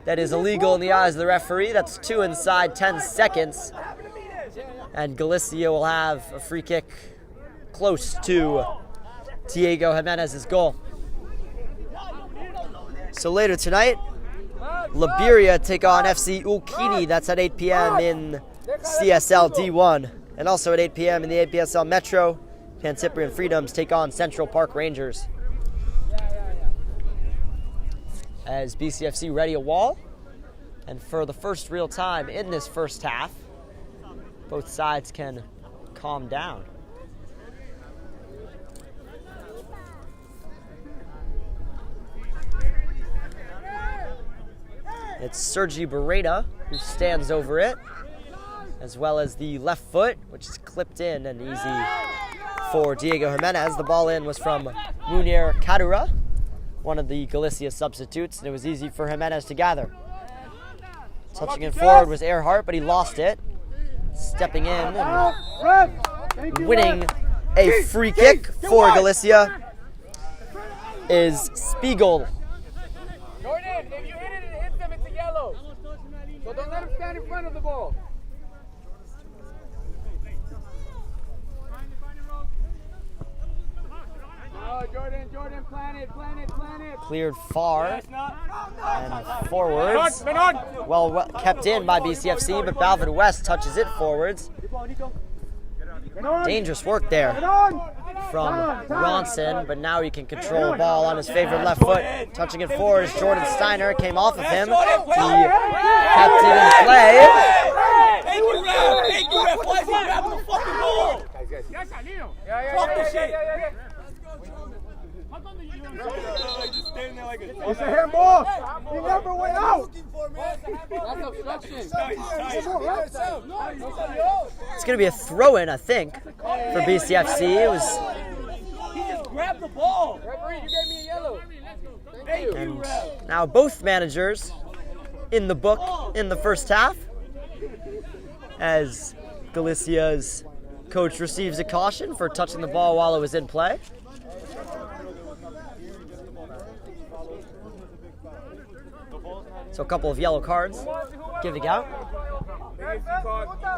That is illegal in the eyes of the referee. That's 2 inside 10 seconds. And Galicia will have a free kick close to Diego Jimenez's goal. So later tonight, Liberia take on FC Ukini. That's at 8 p.m. in CSL D1. And also at 8 p.m. in the APSL Metro, Pan Cyprian Freedoms take on Central Park Rangers. As BCFC ready a wall. And for the first real time in this first half, both sides can calm down. It's Sergi Beretta who stands over it, as well as the left foot, which is clipped in and easy for Diego Jimenez. The ball in was from Munir Kadura, one of the Galicia substitutes, and it was easy for Jimenez to gather. Touching it forward was Earhart, but he lost it. Stepping in and winning a free kick for Galicia is Spiegel. Jordan, if you hit it and it hits them, it's a yellow. So don't let him stand in front of the ball. Oh, Jordan, plan it. Cleared far and forwards. Well kept in by BCFC, but Balvin West touches it forwards. Dangerous work there from Ronson, but now he can control the ball on his favorite left foot. Touching it forward is Jordan Steiner. Came off of him. He kept it in play. Thank you, ref. Why is he grabbing the fucking ball? Fuck the shit. It's a handball. He never went out. That's obstruction. It's going to be a throw-in, I think, for BCFC. It was. He just grabbed the ball. Referee, you gave me a yellow. And now both managers in the book in the first half, as Galicia's coach receives a caution for touching the ball while it was in play. So a couple of yellow cards giving out.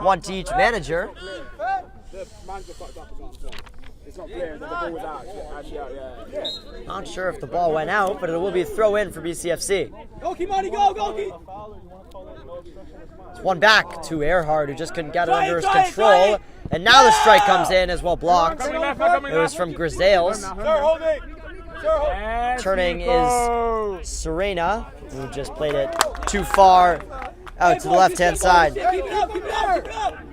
One to each manager. Not sure if the ball went out, but it will be a throw in for BCFC. Go, Kimani, go. It's one back to Earhart, who just couldn't get it under his control. And now the strike comes in as well blocked. It was from Grisales. Turning is Serena, who just played it too far out to the left-hand side.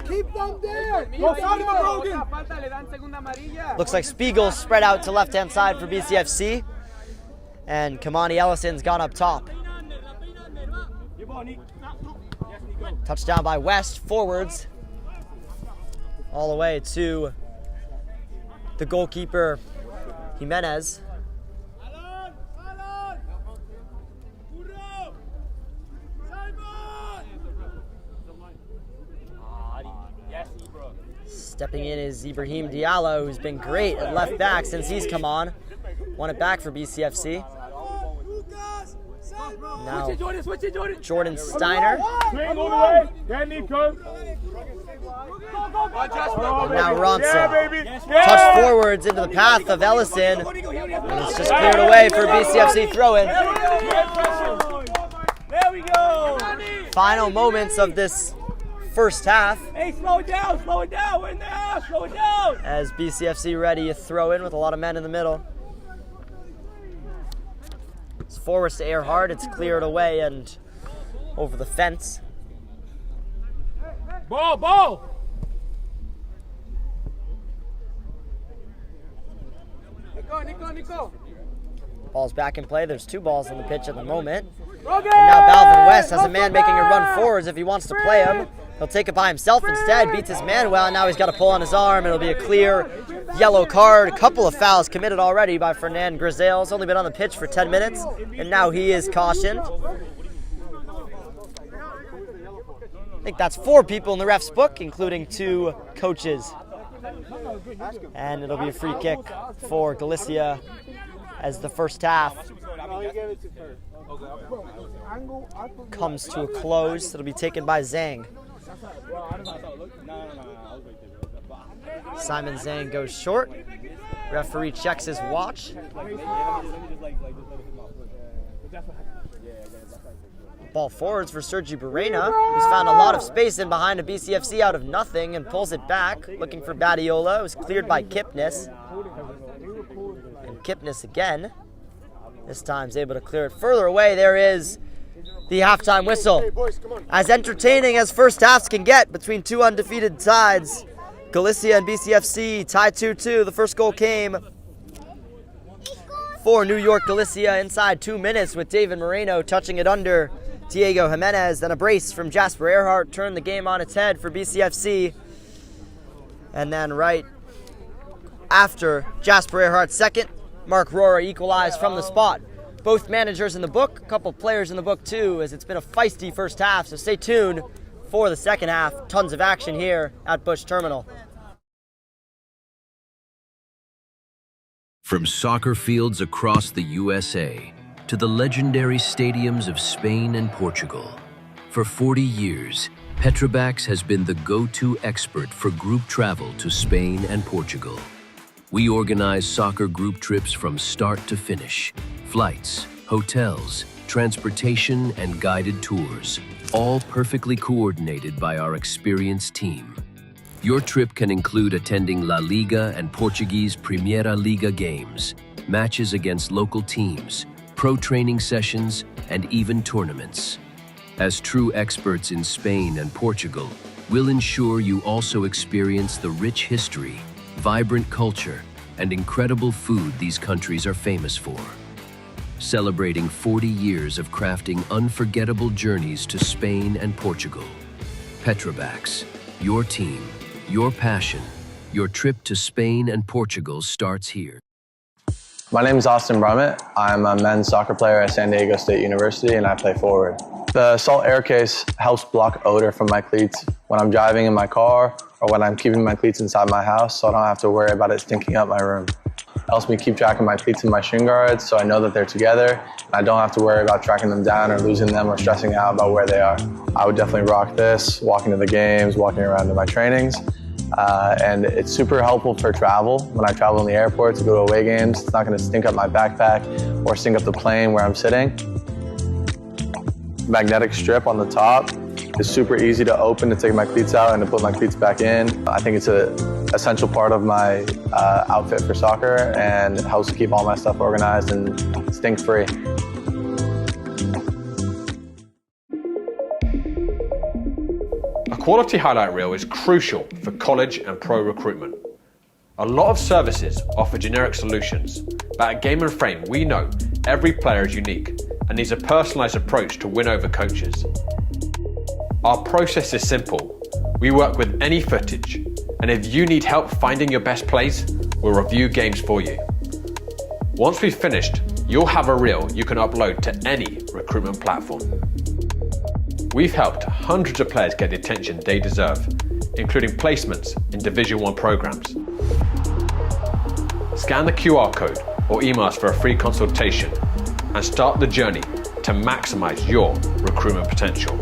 Keep them there. Looks like Spiegel spread out to left-hand side for BCFC. And Kimani Ellison's gone up top. Touchdown by West, forwards. All the way to the goalkeeper, Jimenez. Stepping in is Ibrahim Diallo, who's been great at left back since he's come on. Won it back for BCFC. Now, Jordan Steiner. Swing all the way. Then Nico. And now Ronson. Touch forwards into the path of Ellison. And it's just cleared away for BCFC throw-in. There we go. Final moments of this first half. Hey, slow it down, we're in the house, slow it down. As BCFC ready to throw in with a lot of men in the middle. It's forwards to Earhart, it's cleared away and over the fence. Ball. Nico. Ball's back in play. There's 2 balls on the pitch at the moment. And now Balvin West has a man making a run forwards if he wants to play him. He'll take it by himself instead, beats his man well, and now he's got a pull on his arm. It'll be a clear yellow card. A couple of fouls committed already by Fernand Grizel. He's only been on the pitch for 10 minutes, and now he is cautioned. I think that's 4 people in the ref's book, including 2 coaches. And it'll be a free kick for Galicia as the first half comes to a close. It'll be taken by Zhang. Simon Zhang goes short. Referee checks his watch. Ball forwards for Sergi Barrena, who's found a lot of space in behind a BCFC out of nothing and pulls it back, looking for Badiola. It was cleared by Kipnis. And Kipnis again. This time is able to clear it further away. There is the halftime whistle. As entertaining as first halves can get between 2 undefeated sides, Galicia and BCFC tied 2-2. The first goal came for New York Galicia inside 2 minutes with David Moreno touching it under Diego Jimenez. Then a brace from Jasper Earhart turned the game on its head for BCFC. And then right after Jasper Earhart's second, Mark Rohrer equalized from the spot. Both managers in the book, a couple players in the book too, as it's been a feisty first half, so stay tuned for the second half. Tons of action here at Bush Terminal. From soccer fields across the USA to the legendary stadiums of Spain and Portugal, for 40 years, Petrobax has been the go-to expert for group travel to Spain and Portugal. We organize soccer group trips from start to finish. Flights, hotels, transportation, and guided tours, all perfectly coordinated by our experienced team. Your trip can include attending La Liga and Portuguese Primeira Liga games, matches against local teams, pro training sessions, and even tournaments. As true experts in Spain and Portugal, we'll ensure you also experience the rich history, vibrant culture, and incredible food these countries are famous for. Celebrating 40 years of crafting unforgettable journeys to Spain and Portugal. Petrobax, your team, your passion, your trip to Spain and Portugal starts here. My name is Austin Brummett. I'm a men's soccer player at San Diego State University and I play forward. The salt air case helps block odor from my cleats when I'm driving in my car or when I'm keeping my cleats inside my house, so I don't have to worry about it stinking up my room. It helps me keep track of my cleats and my shin guards so I know that they're together and I don't have to worry about tracking them down or losing them or stressing out about where they are. I would definitely rock this, walking to the games, walking around to my trainings. And it's super helpful for travel. When I travel in the airport to go to away games, it's not going to stink up my backpack or stink up the plane where I'm sitting. Magnetic strip on the top is super easy to open to take my cleats out and to put my cleats back in. I think it's an essential part of my outfit for soccer and it helps keep all my stuff organized and stink-free. A quality highlight reel is crucial for college and pro recruitment. A lot of services offer generic solutions, but at Game & Frame we know every player is unique and needs a personalised approach to win over coaches. Our process is simple. We work with any footage, and if you need help finding your best plays, we'll review games for you. Once we've finished, you'll have a reel you can upload to any recruitment platform. We've helped hundreds of players get the attention they deserve, including placements in Division 1 programs. Scan the QR code or email us for a free consultation and start the journey to maximize your recruitment potential.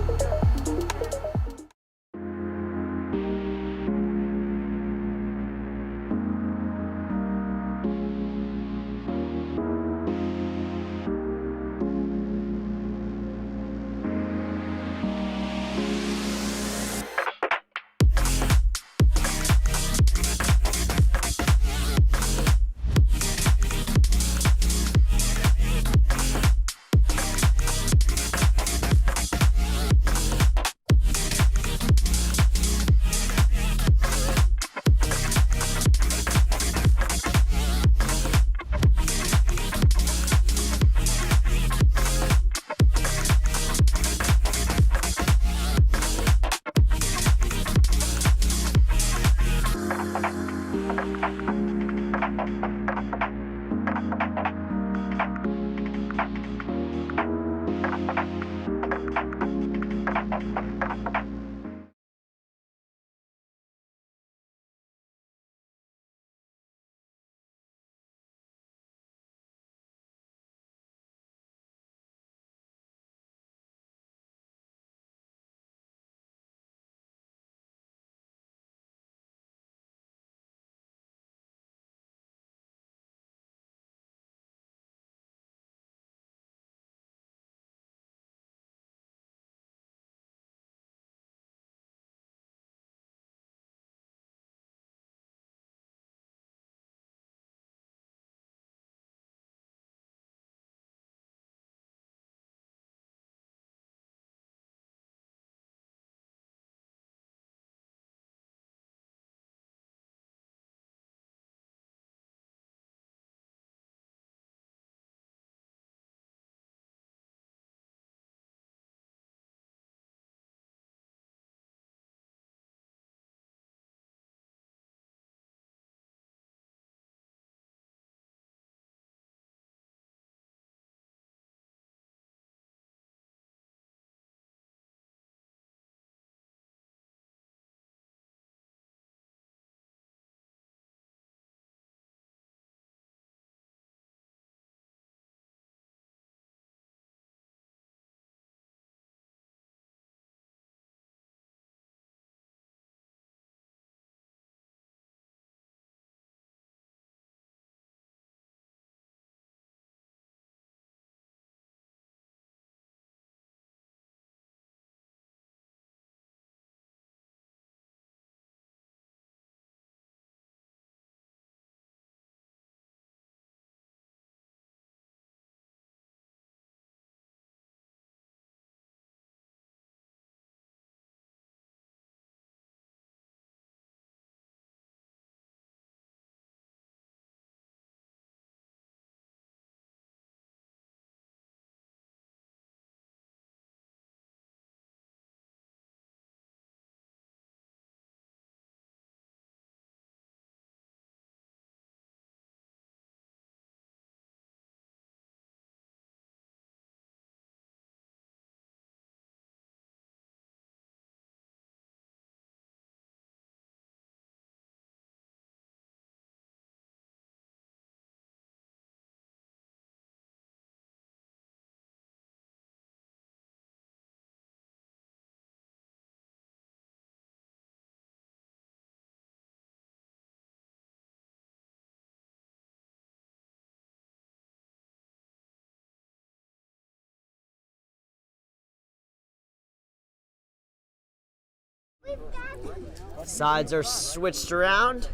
Sides are switched around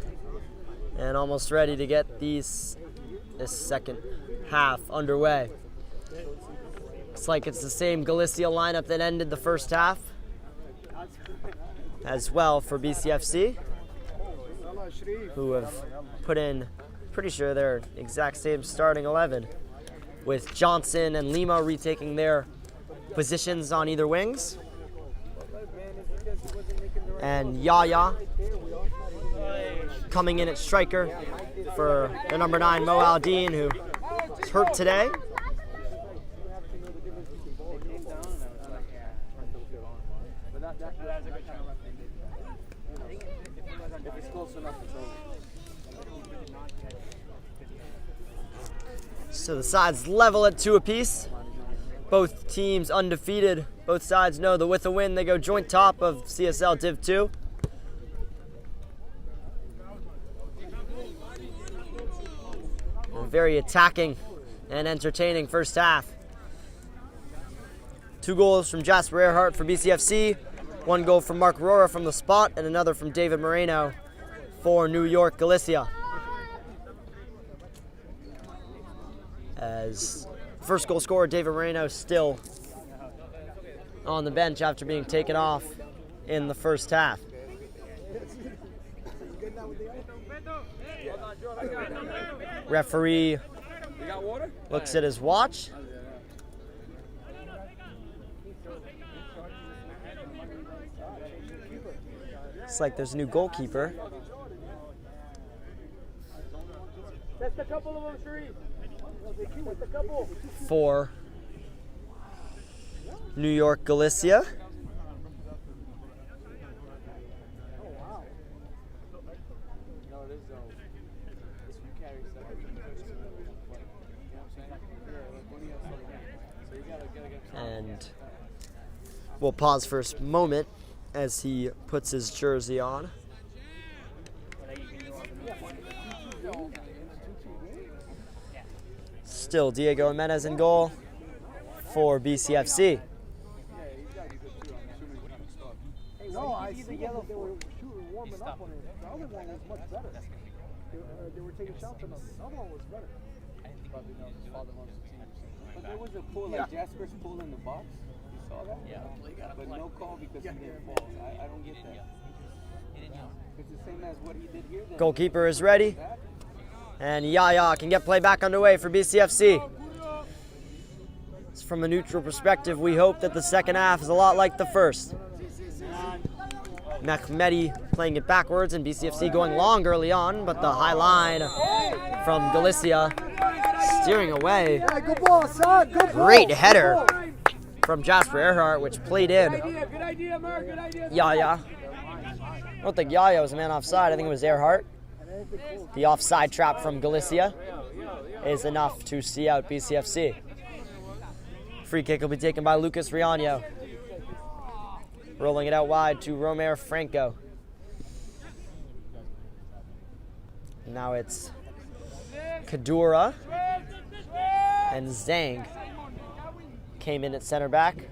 and almost ready to get this second half underway. Looks like it's the same Galicia lineup that ended the first half as well for BCFC, who have put in, pretty sure, their exact same starting 11, with Johnson and Lima retaking their positions on either wings, and Yaya coming in at striker for the number 9 Mo Aldin, who is hurt today. If it's close enough, it's over. So the sides level at 2 apiece. Both teams undefeated. Both sides know that with a win, they go joint top of CSL Div 2. A very attacking and entertaining first half. 2 goals from Jasper Earhart for BCFC, 1 goal from Mark Rohrer from the spot, and another from David Moreno for New York Galicia. As first goal scorer, David Moreno, still on the bench after being taken off in the first half. Referee looks at his watch. It's like there's a new goalkeeper. Just a couple of them, Sharif. Just a couple. For New York Galicia. And we'll pause for a moment as he puts his jersey on. Still Diego Jimenez in goal for BCFC. No, I see the yellow. They were warming up on it. The other one was much better. They were taking shots on us. The other one was better. But there was a pull, like Jasper's pull in the box. You saw that? Yeah. But no call because he didn't fall. I don't get that. It's the same as what he did here. Goalkeeper is ready. And Yaya can get play back underway for BCFC. From a neutral perspective, we hope that the second half is a lot like the first. Mehmedi playing it backwards and BCFC going long early on, but the high line from Galicia steering away. Good ball, son. Good ball. Great header from Jasper Earhart, which played in. Good idea, Mark. Good idea. Yaya. I don't think Yaya was a man offside. I think it was Earhart. The offside trap from Galicia is enough to see out BCFC. Free kick will be taken by Lucas Riano. Rolling it out wide to Romer Franco. Now it's Kadura and Zhang came in at center back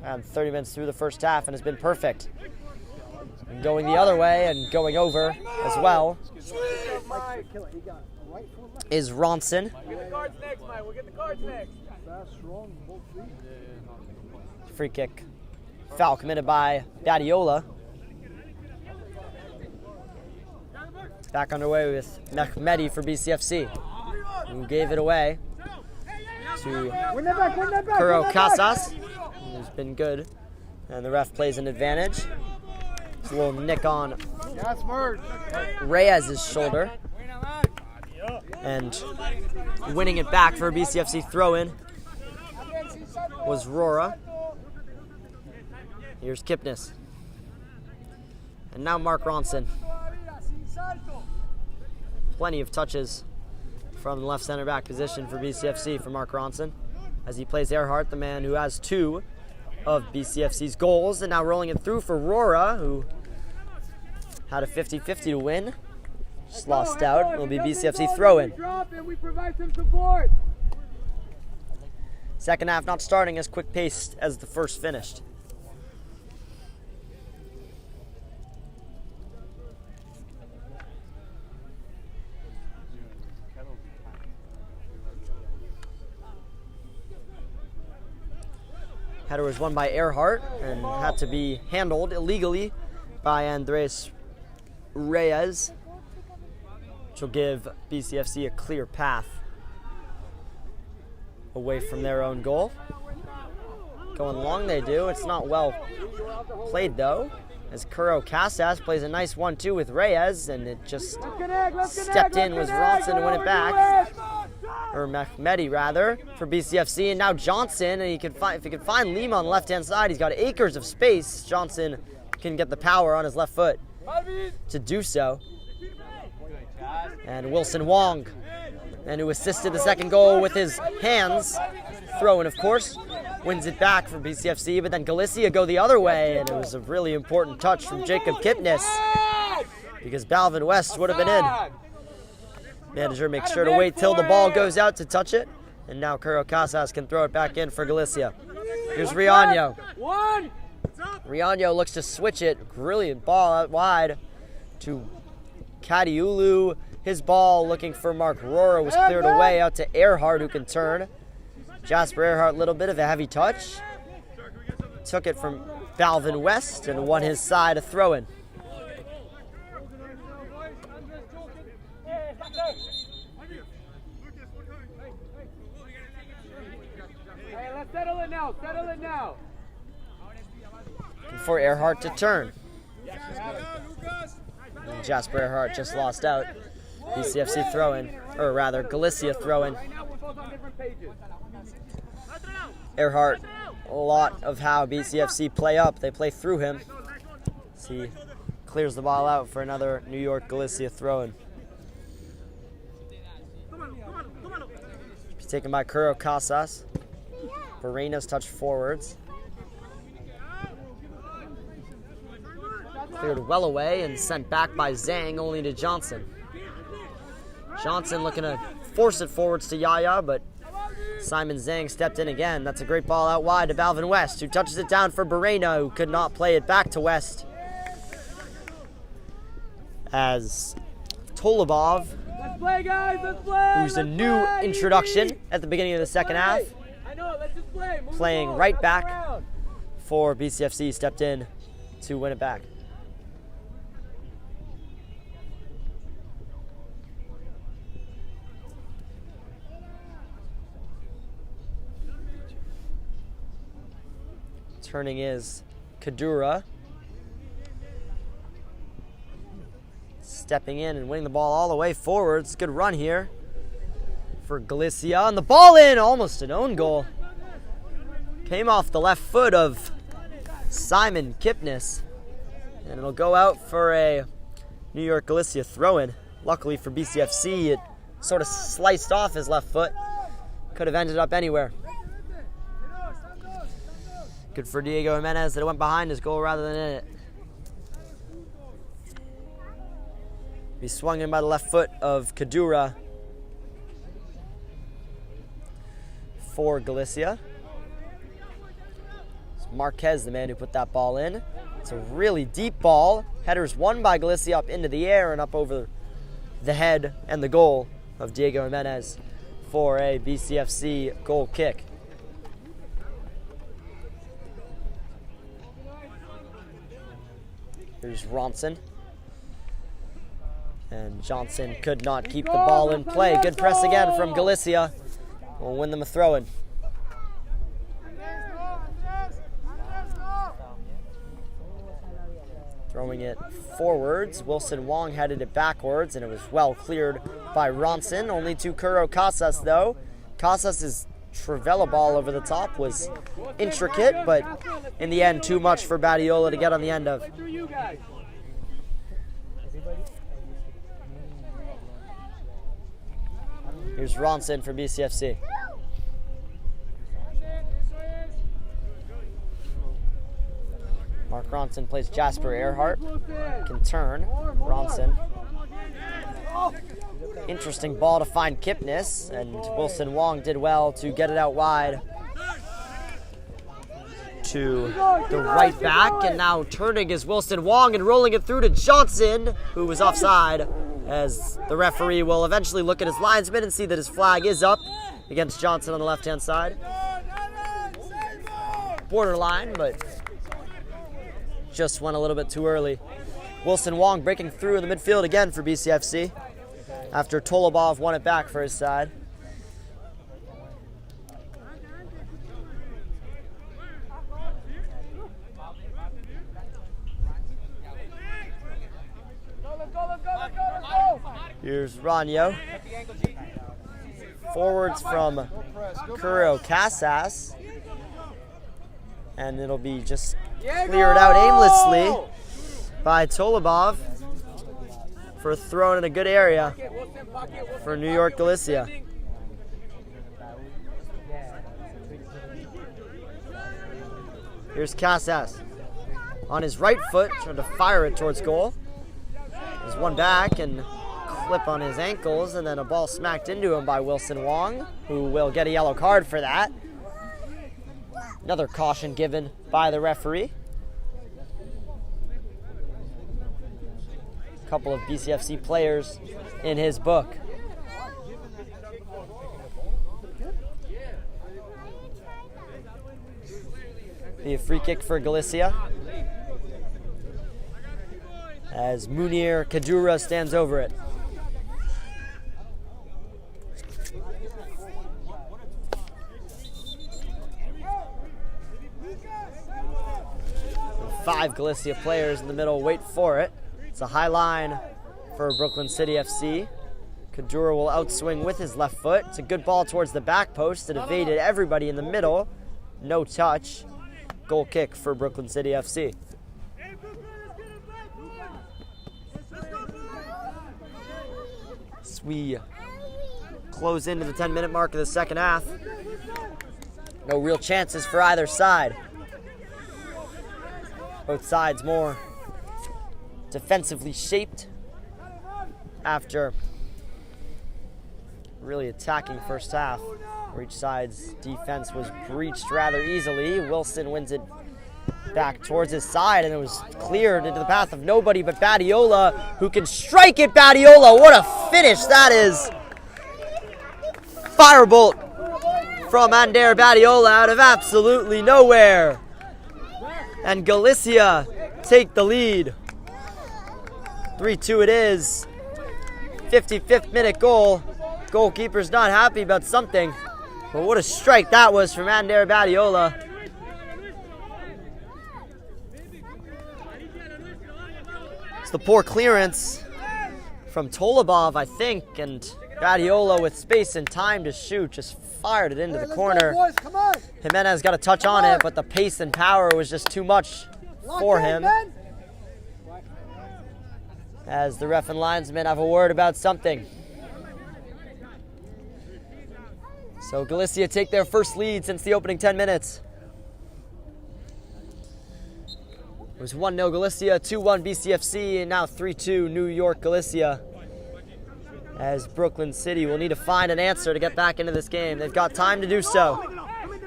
around 30 minutes through the first half and has been perfect. And going the other way and going over as well is Ronson. We'll get the cards next, Mike. We'll get the cards next. Free kick. Foul committed by Badiola. Back underway with Mehmedi for BCFC, who gave it away to Kuro Casas, who's been good. And the ref plays an advantage. It's a little nick on Reyes' shoulder. And winning it back for a BCFC throw-in was Rora. Here's Kipnis. And now Mark Ronson. Plenty of touches from the left center back position for BCFC for Mark Ronson as he plays Earhart, the man who has 2 of BCFC's goals. And now rolling it through for Rora, who had a 50-50 to win. Just lost out. It'll be BCFC throw-in. Second half not starting as quick-paced as the first finished. Header was won by Earhart and had to be handled illegally by Andres Reyes, which will give BCFC a clear path away from their own goal. Going long they do. It's not well played though, as Kuro Casas plays a nice 1-2 with Reyes, and it just stepped in was Ronson to win it back. Or Mehmedi rather, for BCFC, and now Johnson, and if he can find Lima on the left-hand side, he's got acres of space. Johnson can get the power on his left foot to do so. And Wilson Wong, and who assisted the second goal with his hands, throwing, of course, wins it back for BCFC, but then Galicia go the other way, and it was a really important touch from Jacob Kipnis, because Balvin West would have been in. Manager makes sure to wait till the ball goes out to touch it, and now Curo Casas can throw it back in for Galicia. Here's Riaño. Riaño looks to switch it. Brilliant ball out wide to Kadiulu. His ball looking for Mark Rohrer was cleared away out to Earhart, who can turn. Jasper Earhart, a little bit of a heavy touch. Took it from Balvin West and won his side a throw-in. Hey, let's settle it now. Settle it now. For Earhart to turn. And Jasper Earhart just lost out. BCFC throw-in, or rather Galicia throw-in. Earhart, a lot of how BCFC play up. They play through him. So he clears the ball out for another New York Galicia throw-in. Taken by Curo Casas. Barena's touch forwards. Cleared well away and sent back by Zhang, only to Johnson. Johnson looking to force it forwards to Yaya, but Simon Zhang stepped in again. That's a great ball out wide to Balvin West, who touches it down for Barena, who could not play it back to West. As Tolubov, Let's play, guys. Let's play. who's a new introduction at the beginning of the second half, I know. Let's just play. Move playing the ball. right Pass back around. for BCFC, stepped in to win it back. Turning is Kadura. Stepping in and winning the ball all the way forwards. Good run here for Galicia. And the ball in, almost an own goal. Came off the left foot of Simon Kipnis. And it'll go out for a New York Galicia throw-in. Luckily for BCFC, it sort of sliced off his left foot. Could have ended up anywhere. Good for Diego Jimenez that it went behind his goal rather than in it. He swung in by the left foot of Kadura for Galicia. It's Marquez, the man who put that ball in. It's a really deep ball. Headers won by Galicia up into the air and up over the head and the goal of Diego Jimenez for a BCFC goal kick. Here's Ronson. And Johnson could not keep the ball in play. Good press again from Galicia. We'll win them a throw-in. Throwing it forwards. Wilson Wong headed it backwards, and it was well cleared by Ronson. Only to Curo Casas, though. Casas' Trivella ball over the top was intricate, but in the end, too much for Badiola to get on the end of. Here's Ronson for BCFC. Mark Ronson plays Jasper Earhart. Can turn. Ronson. Interesting ball to find Kipnis, and Wilson Wong did well to get it out wide to the right back, and now turning is Wilson Wong and rolling it through to Johnson, who was offside, as the referee will eventually look at his linesman and see that his flag is up against Johnson on the left-hand side. Borderline, but just went a little bit too early. Wilson Wong breaking through in the midfield again for BCFC after Tolubov won it back for his side. Here's Ranyo. Forwards from Curo Casas. And it'll be just cleared out aimlessly by Tolubov for throwing in a good area for New York Galicia. Here's Casas on his right foot, trying to fire it towards goal. There's one back and clip on his ankles, and then a ball smacked into him by Wilson Wong, who will get a yellow card for that. Another caution given by the referee. A couple of BCFC players in his book. Be a free kick for Galicia, as Munir Kadura stands over it. Five Galicia players in the middle wait for it. It's a high line for Brooklyn City FC. Kadura will outswing with his left foot. It's a good ball towards the back post. It evaded everybody in the middle. No touch. Goal kick for Brooklyn City FC. As we close into the 10-minute mark of the second half, no real chances for either side. Both sides more defensively shaped after really attacking first half, where each side's defense was breached rather easily. Wilson wins it back towards his side, and it was cleared into the path of nobody but Badiola, who can strike it. Badiola, what a finish that is! Firebolt from Ander Badiola out of absolutely nowhere. And Galicia take the lead. 3-2 it is. 55th minute goal. Goalkeeper's not happy about something, but what a strike that was from Ander Badiola. It's the poor clearance from Tolubov, I think, and Badiola with space and time to shoot just fired it into the corner. Jimenez got a touch on it, but the pace and power was just too much for him. As the ref and linesmen have a word about something. So Galicia take their first lead since the opening 10 minutes. It was 1-0 Galicia, 2-1 BCFC, and now 3-2 New York Galicia. As Brooklyn City will need to find an answer to get back into this game. They've got time to do so.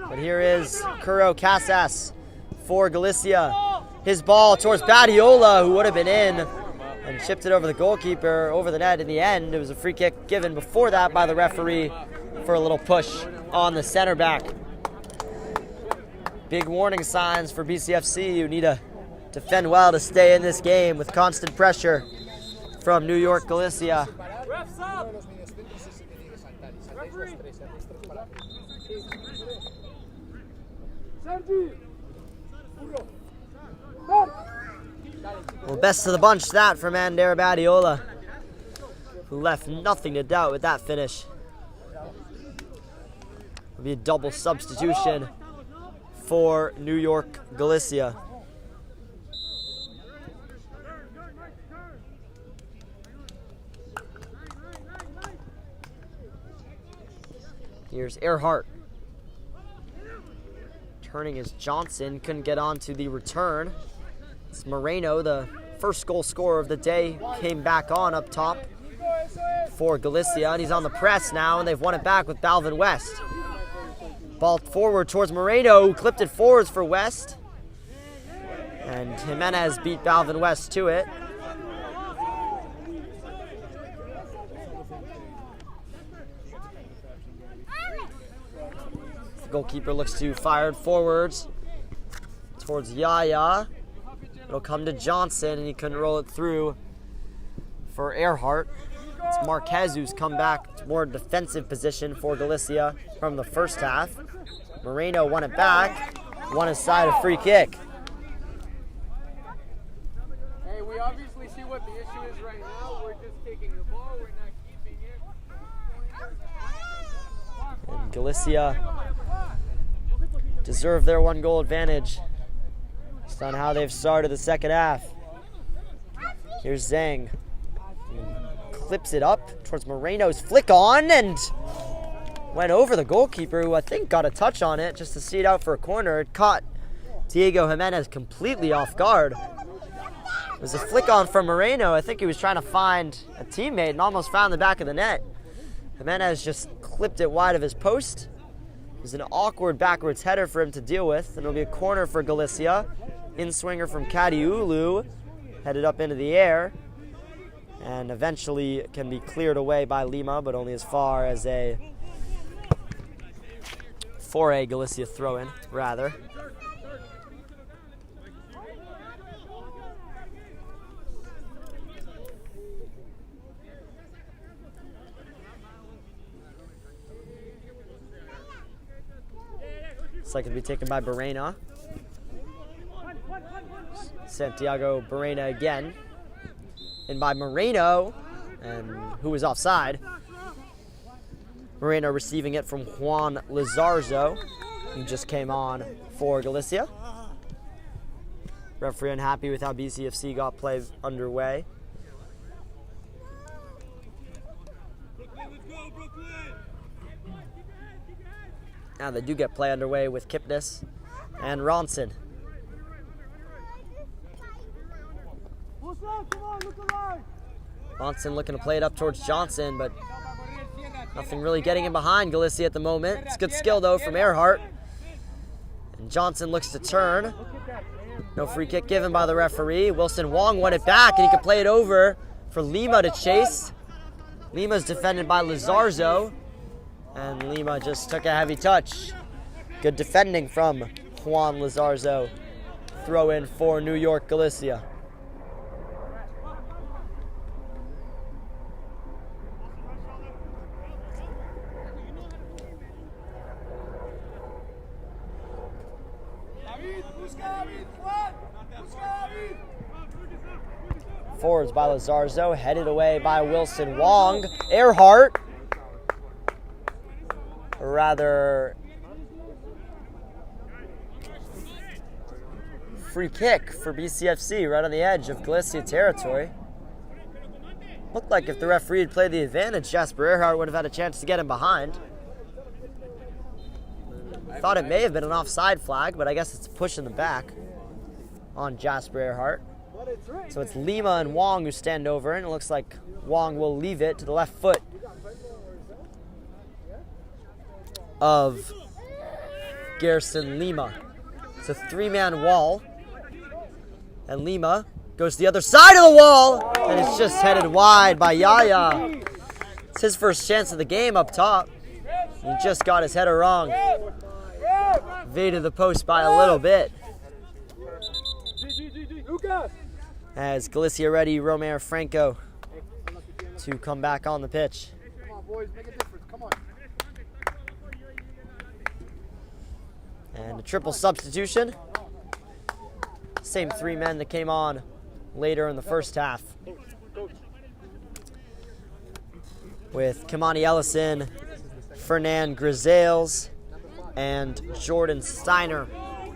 But here is Kuro Casas for Galicia. His ball towards Badiola, who would have been in, and chipped it over the goalkeeper, over the net in the end. It was a free kick given before that by the referee for a little push on the center back. Big warning signs for BCFC, who need to defend well to stay in this game with constant pressure from New York Galicia. Well, best of the bunch that from Ander Badiola, who left nothing to doubt with that finish. It'll be a double substitution for New York Galicia. Here's Earhart. Turning as Johnson couldn't get on to the return. It's Moreno, the first goal scorer of the day, came back on up top for Galicia, and he's on the press now, and they've won it back with Balvin West. Ball forward towards Moreno, who clipped it forwards for West. And Jimenez beat Balvin West to it. The goalkeeper looks to fire it forwards towards Yaya. It'll come to Johnson, and he couldn't roll it through for Earhart. It's Marquez who's come back to more defensive position for Galicia from the first half. Moreno won it back, won his side a free kick. Hey, we obviously see what the issue is right now. We're just taking the ball, we're not keeping it. And Galicia deserve their 1-goal advantage. Based on how they've started the second half. Here's Zhang. Clips it up towards Moreno's flick on and went over the goalkeeper, who I think got a touch on it just to see it out for a corner. It caught Diego Jimenez completely off guard. It was a flick on from Moreno. I think he was trying to find a teammate and almost found the back of the net. Jimenez just clipped it wide of his post. It was an awkward backwards header for him to deal with, and it'll be a corner for Galicia. In-swinger from Kadiulu, headed up into the air, and eventually can be cleared away by Lima, but only as far as for a Galicia throw-in, rather. Looks like it'll be taken by Barrena. Santiago Barrena again. And by Moreno, and who was offside. Moreno receiving it from Juan Lizarzo, who just came on for Galicia. Referee unhappy with how BCFC got play underway. Now they do get play underway with Kipnis and Ronson. Ronson looking to play it up towards Johnson, but nothing really getting in behind Galicia at the moment. It's good skill, though, from Earhart. And Johnson looks to turn. No free kick given by the referee. Wilson Wong won it back, and he could play it over for Lima to chase. Lima's defended by Lizarzo, and Lima just took a heavy touch. Good defending from Juan Lizarzo. Throw in for New York Galicia. Forwards by Lizarzo, headed away by Wilson Wong. Earhart, or rather, free kick for BCFC right on the edge of Galicia territory. Looked like if the referee had played the advantage, Jasper Earhart would have had a chance to get him behind. Thought it may have been an offside flag, but I guess it's a push in the back on Jasper Earhart. So it's Lima and Wong who stand over, and it looks like Wong will leave it to the left foot of Gerson Lima. It's a three-man wall, and Lima goes to the other side of the wall, and it's just headed wide by Yaya. It's his first chance of the game up top. He just got his header wrong. Evaded the post by a little bit. As Galicia ready, Romero Franco to come back on the pitch. Come on, boys, make a difference. Come on. And a triple substitution. Same three men that came on later in the first half. With Kamani Ellison, Fernand Grisales, and Jordan Steiner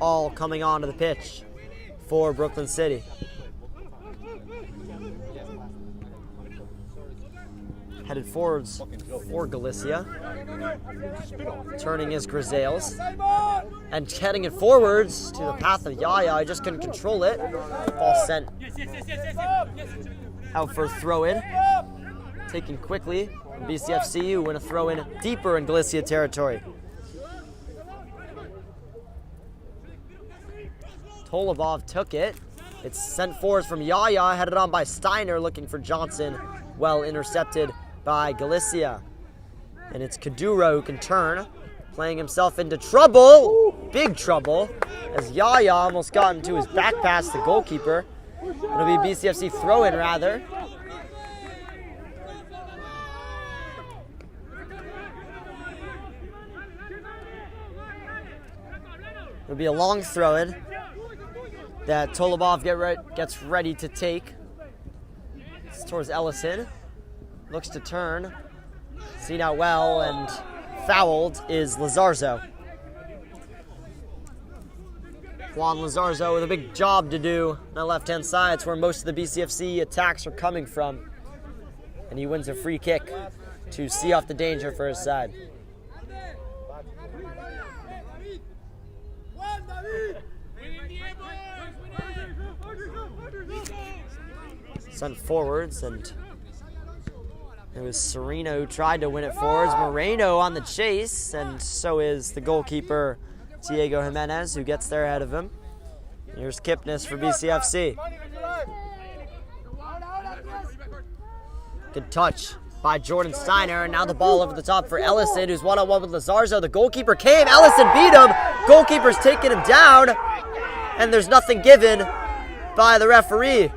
all coming onto the pitch for Brooklyn City. Headed forwards for Galicia. Turning is Grisales. And heading it forwards to the path of Yaya. He just couldn't control it. Ball sent out for a throw-in. Taken quickly from BCFC, who win a throw-in deeper in Galicia territory. Tolobov took it. It's sent forwards from Yaya, headed on by Steiner, looking for Johnson. Well intercepted by Galicia. And it's Kadura who can turn, playing himself into trouble, big trouble, as Yaya almost got into his back pass, the goalkeeper. It'll be BCFC throw-in, rather. It'll be a long throw-in that Tolobov gets ready to take. It's towards Ellison. Looks to turn. Seen out well, and fouled is Lizarzo. Juan Lazarzo with a big job to do on the left-hand side. It's where most of the BCFC attacks are coming from. And he wins a free kick to see off the danger for his side. Sent forwards, and it was Serena who tried to win it forwards. Moreno on the chase, and so is the goalkeeper, Diego Jimenez, who gets there ahead of him. Here's Kipnis for BCFC. Good touch by Jordan Steiner, and now the ball over the top for Ellison, who's one-on-one with Lazarzo. The goalkeeper came, Ellison beat him. Goalkeeper's taking him down, and there's nothing given by the referee.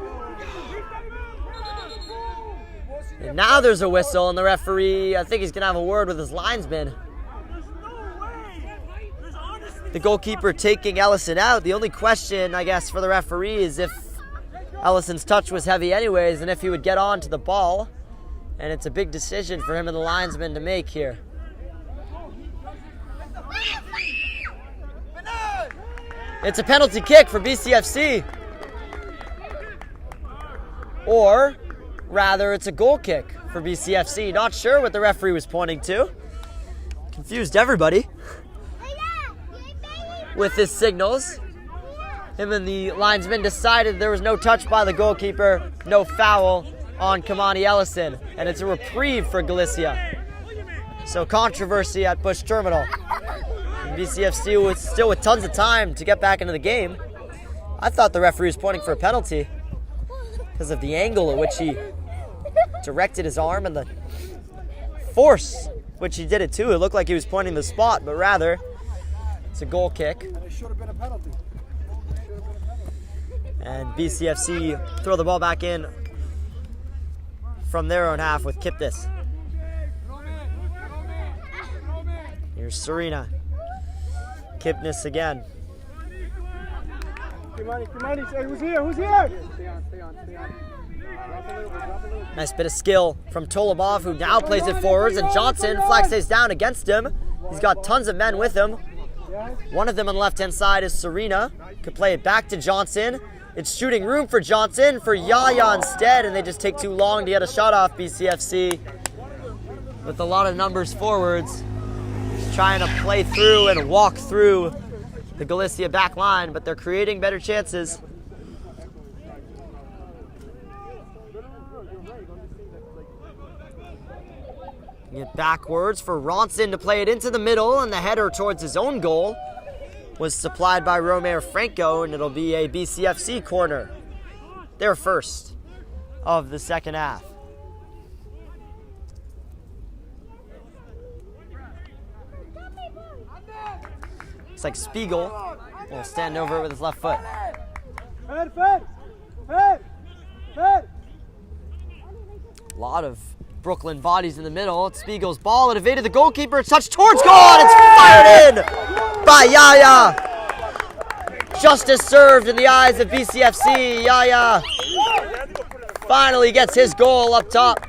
And now there's a whistle, and the referee, I think he's going to have a word with his linesman. The goalkeeper taking Ellison out. The only question, I guess, for the referee is if Ellison's touch was heavy anyways, and if he would get on to the ball. And it's a big decision for him and the linesman to make here. It's a penalty kick for BCFC. Or rather, it's a goal kick for BCFC. Not sure what the referee was pointing to. Confused everybody with his signals. Him and the linesman decided there was no touch by the goalkeeper, no foul on Kamani Ellison, and it's a reprieve for Galicia. So controversy at Bush Terminal. And BCFC was still with tons of time to get back into the game. I thought the referee was pointing for a penalty because of the angle at which he directed his arm and the force which he did it too. It looked like he was pointing the spot, but rather it's a goal kick. And it should have been a penalty. And BCFC throw the ball back in from their own half with Kipnis. Here's Serena. Kipnis again. Hey, who's here? Who's here? Nice bit of skill from Tolobov, who now plays it forwards, and Johnson, flag stays down against him. He's got tons of men with him. One of them on the left-hand side is Serena. Could play it back to Johnson. It's shooting room for Johnson, for Yaya instead, and they just take too long to get a shot off. BCFC with a lot of numbers forwards, just trying to play through and walk through the Galicia back line, but they're creating better chances. Get backwards for Ronson to play it into the middle, and the header towards his own goal was supplied by Romeo Franco, and it'll be a BCFC corner. Their first of the second half. Looks like Spiegel will stand over it with his left foot. Head. A lot of Brooklyn bodies in the middle. It's Spiegel's ball. It evaded the goalkeeper. It's touched towards goal, and it's fired in by Yaya. Justice served in the eyes of BCFC. Yaya finally gets his goal up top.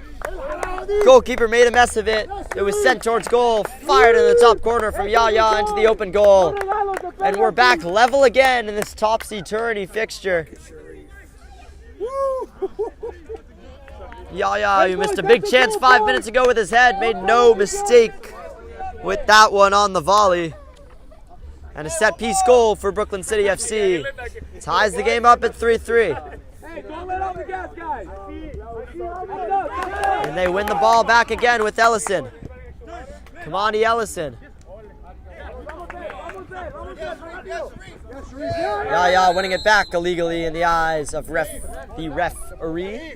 Goalkeeper made a mess of it. It was sent towards goal, fired in the top corner from Yaya into the open goal. And we're back level again in this topsy-turvy fixture. Yaya, who missed a big chance 5 minutes ago with his head, made no mistake with that one on the volley. And a set-piece goal for Brooklyn City FC. Ties the game up at 3-3. Hey, don't let off the gas, guys. And they win the ball back again with Ellison. Kamani Ellison. Yaya winning it back illegally in the eyes of the referee.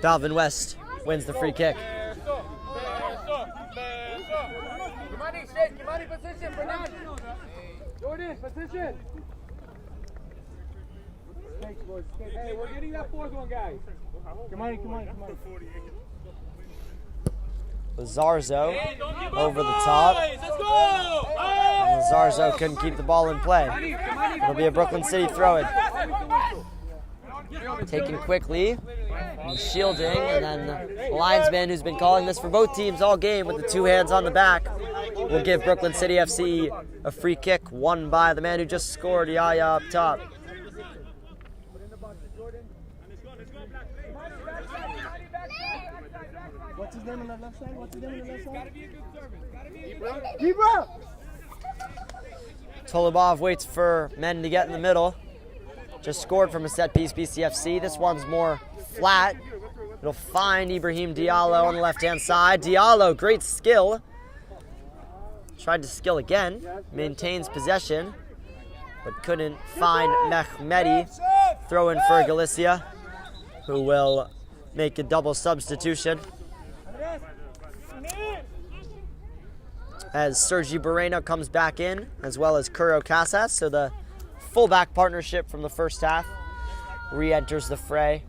Dalvin West wins the free kick. Kimani, position, Bernard. Jordan, position. Hey, we're getting that fourth one, guys. Come on. Lazarzo over the top. And Lazarzo couldn't keep the ball in play. It'll be a Brooklyn City throw-in. Taken quickly, and shielding, and then the linesman, who's been calling this for both teams all game with the two hands on the back, will give Brooklyn City FC A free kick won by the man who just scored, Yaya, up top. What's his name on the left side? What's his name on the left side? Ibra! Tolubov waits for men to get in the middle. Just scored from a set piece, BCFC. This one's more flat. It'll find Ibrahim Diallo on the left-hand side. Diallo, great skill. Tried to skill again. Maintains possession, but couldn't find Mehmedi. Throw in for Galicia, who will make a double substitution, as Sergi Barreno comes back in, as well as Curo Casas. So the fullback partnership from the first half re-enters the fray.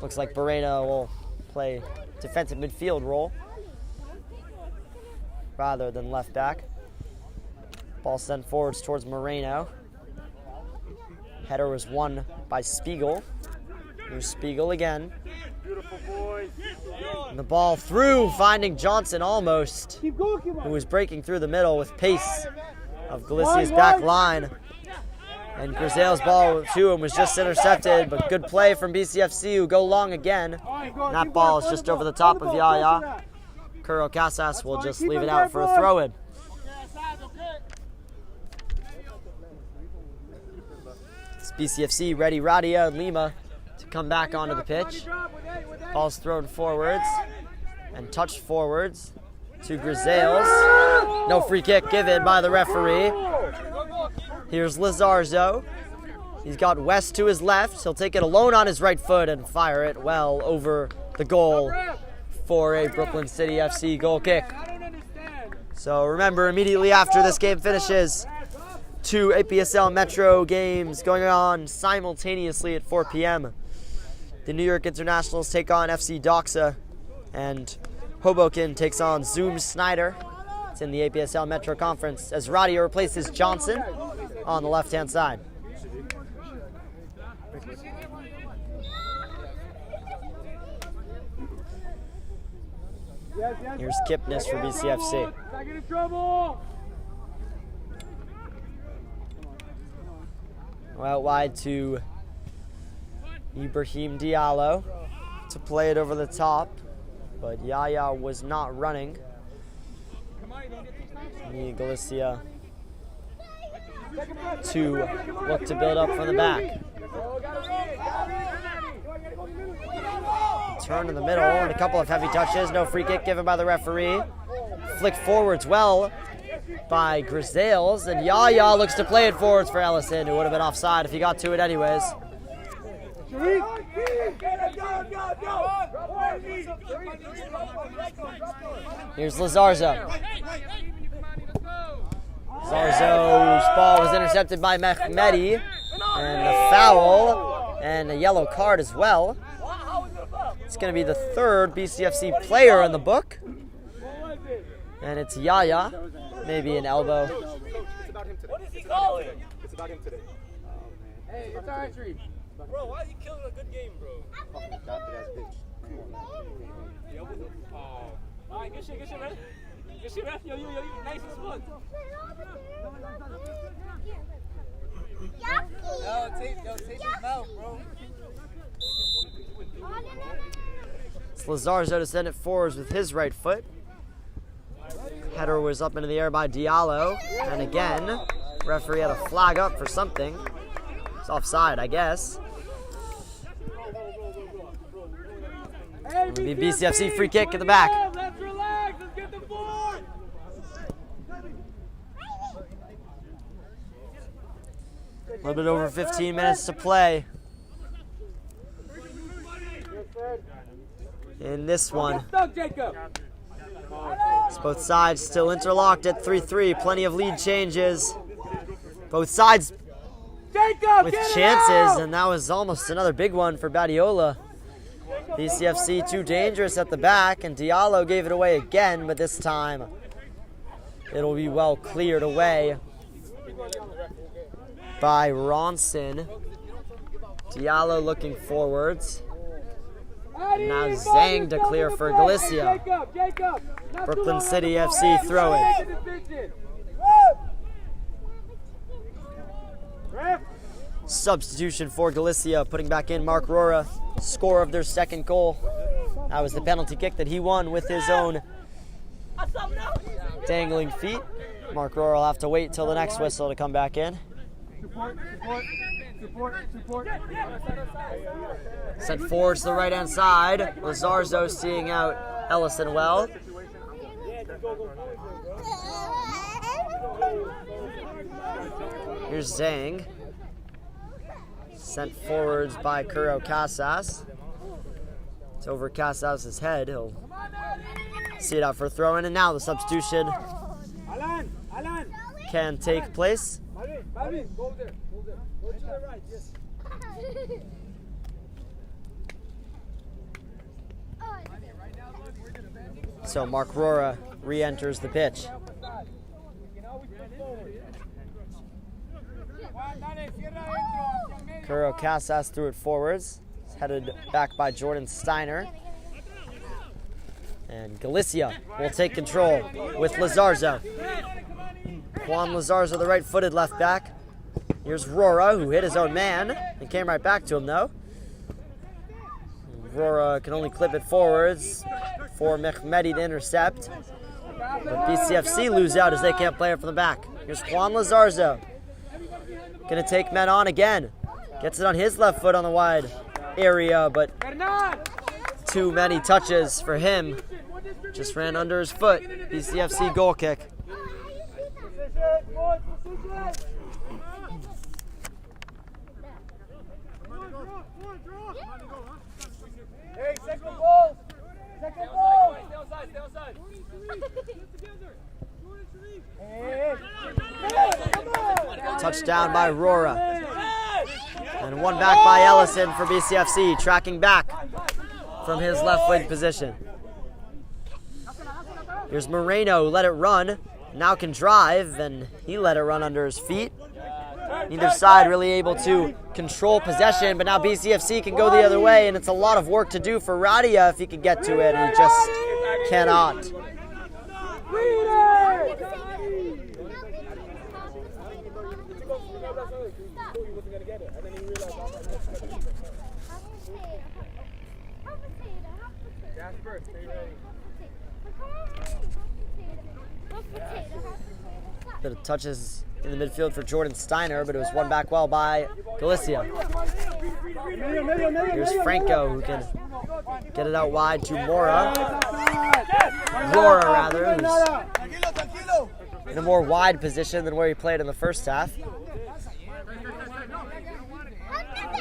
Looks like Barreno will play defensive midfield role rather than left back. Ball sent forwards towards Moreno. Header was won by Spiegel. Here's Spiegel again. And the ball through, finding Johnson almost, who was breaking through the middle with pace of Galicia's back line. And Grizel's ball to him was just intercepted, but good play from BCFC, who go long again. And that ball is just over the top of Yaya. Curo Casas will just leave it out for a throw-in. It's BCFC ready Radia and Lima to come back onto the pitch. Ball's thrown forwards and touched forwards to Grisales. No free kick given by the referee. Here's Lizarzo. He's got West to his left. He'll take it alone on his right foot and fire it well over the goal for a Brooklyn City FC goal kick. So remember, immediately after this game finishes, 2 APSL Metro games going on simultaneously at 4 p.m. The New York Internationals take on FC Doxa, and Hoboken takes on Zoom Snyder. It's in the APSL Metro Conference as Radia replaces Johnson on the left-hand side. Here's Kipnis for BCFC. Out wide to Ibrahim Diallo to play it over the top, but Yaya was not running. Galicia to look to build up from the back. Turn in the middle and a couple of heavy touches. No free kick given by the referee. Flick forwards well by Grisales, and Yaya looks to play it forwards for Ellison, who would have been offside if he got to it anyways. Here's Lizarzo. Lizarzo's ball was intercepted by Mehmedi, and a foul and a yellow card as well. It's going to be the third BCFC player in the book, and it's Yaya. Maybe an elbow. What is he calling? It's about him today. Hey, it's our entry. Bro, why are you killing a good game, bro? Fucking adopted ass bitch. Alright, good shit, man. Good shit, man. Yo, nice as fuck. Yo, tape his mouth, bro. It's Lizarzo to send it forwards with his right foot. Header was up into the air by Diallo, and again, referee had a flag up for something. It's offside, I guess. It'll be BCFC free kick at the back. Let's relax. Let's get the board. A little bit over 15 minutes to play in this one. It's both sides still interlocked at 3-3. Plenty of lead changes. Both sides with chances, and that was almost another big one for Badiola. BCFC too dangerous at the back, and Diallo gave it away again, but this time it'll be well cleared away by Ronson. Diallo looking forwards. And now Zhang to clear for Galicia. Brooklyn City FC throwing. Substitution for Galicia, putting back in Mark Rora, scorer of their second goal. That was the penalty kick that he won with his own dangling feet. Mark Rora will have to wait till the next whistle to come back in. Sent forward to the right-hand side. Lazarzo seeing out Ellison well. Here's Zhang. Sent forwards by Kuro Casas. It's over Casas' head. He'll see it out for a throw-in, and now the substitution can take place. So Mark Rora re-enters the pitch. Kuro Casas threw it forwards. It's headed back by Jordan Steiner. And Galicia will take control with Lazarzo. Juan Lazarzo, the right-footed left back. Here's Rora, who hit his own man and came right back to him, though. Rora can only clip it forwards for Mehmedi to intercept. But BCFC lose out as they can't play it from the back. Here's Juan Lazarzo. Gonna take men on again. Gets it on his left foot on the wide area, but too many touches for him. Just ran under his foot. BCFC goal kick. Hey, second ball! Second ball! Stay outside, Touchdown by Rora. And one back by Ellison for BCFC, tracking back from his left wing position. Here's Moreno, who let it run, now can drive, and he let it run under his feet. Neither side really able to control possession, but now BCFC can go the other way, and it's a lot of work to do for Radia if he could get to it, and he just cannot. Bit of touches in the midfield for Jordan Steiner, but it was won back well by Galicia. Here's Franco, who can get it out wide to Rora, rather, who's in a more wide position than where he played in the first half.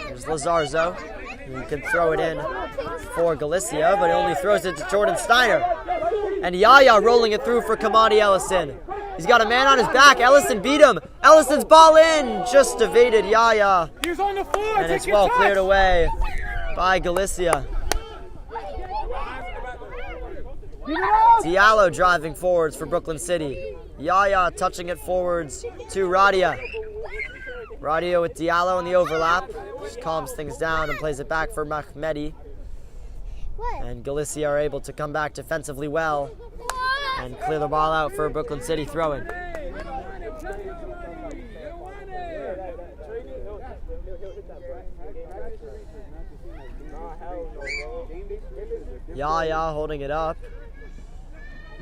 There's Lazarzo, who can throw it in for Galicia, but he only throws it to Jordan Steiner. And Yaya rolling it through for Kamani Ellison. He's got a man on his back. Ellison beat him. Ellison's ball in. Just evaded Yaya. And it's well cleared away by Galicia. Diallo driving forwards for Brooklyn City. Yaya touching it forwards to Radia. Radia with Diallo in the overlap. Just calms things down and plays it back for Mehmedi. And Galicia are able to come back defensively well and clear the ball out for Brooklyn City throwing. Yaya holding it up.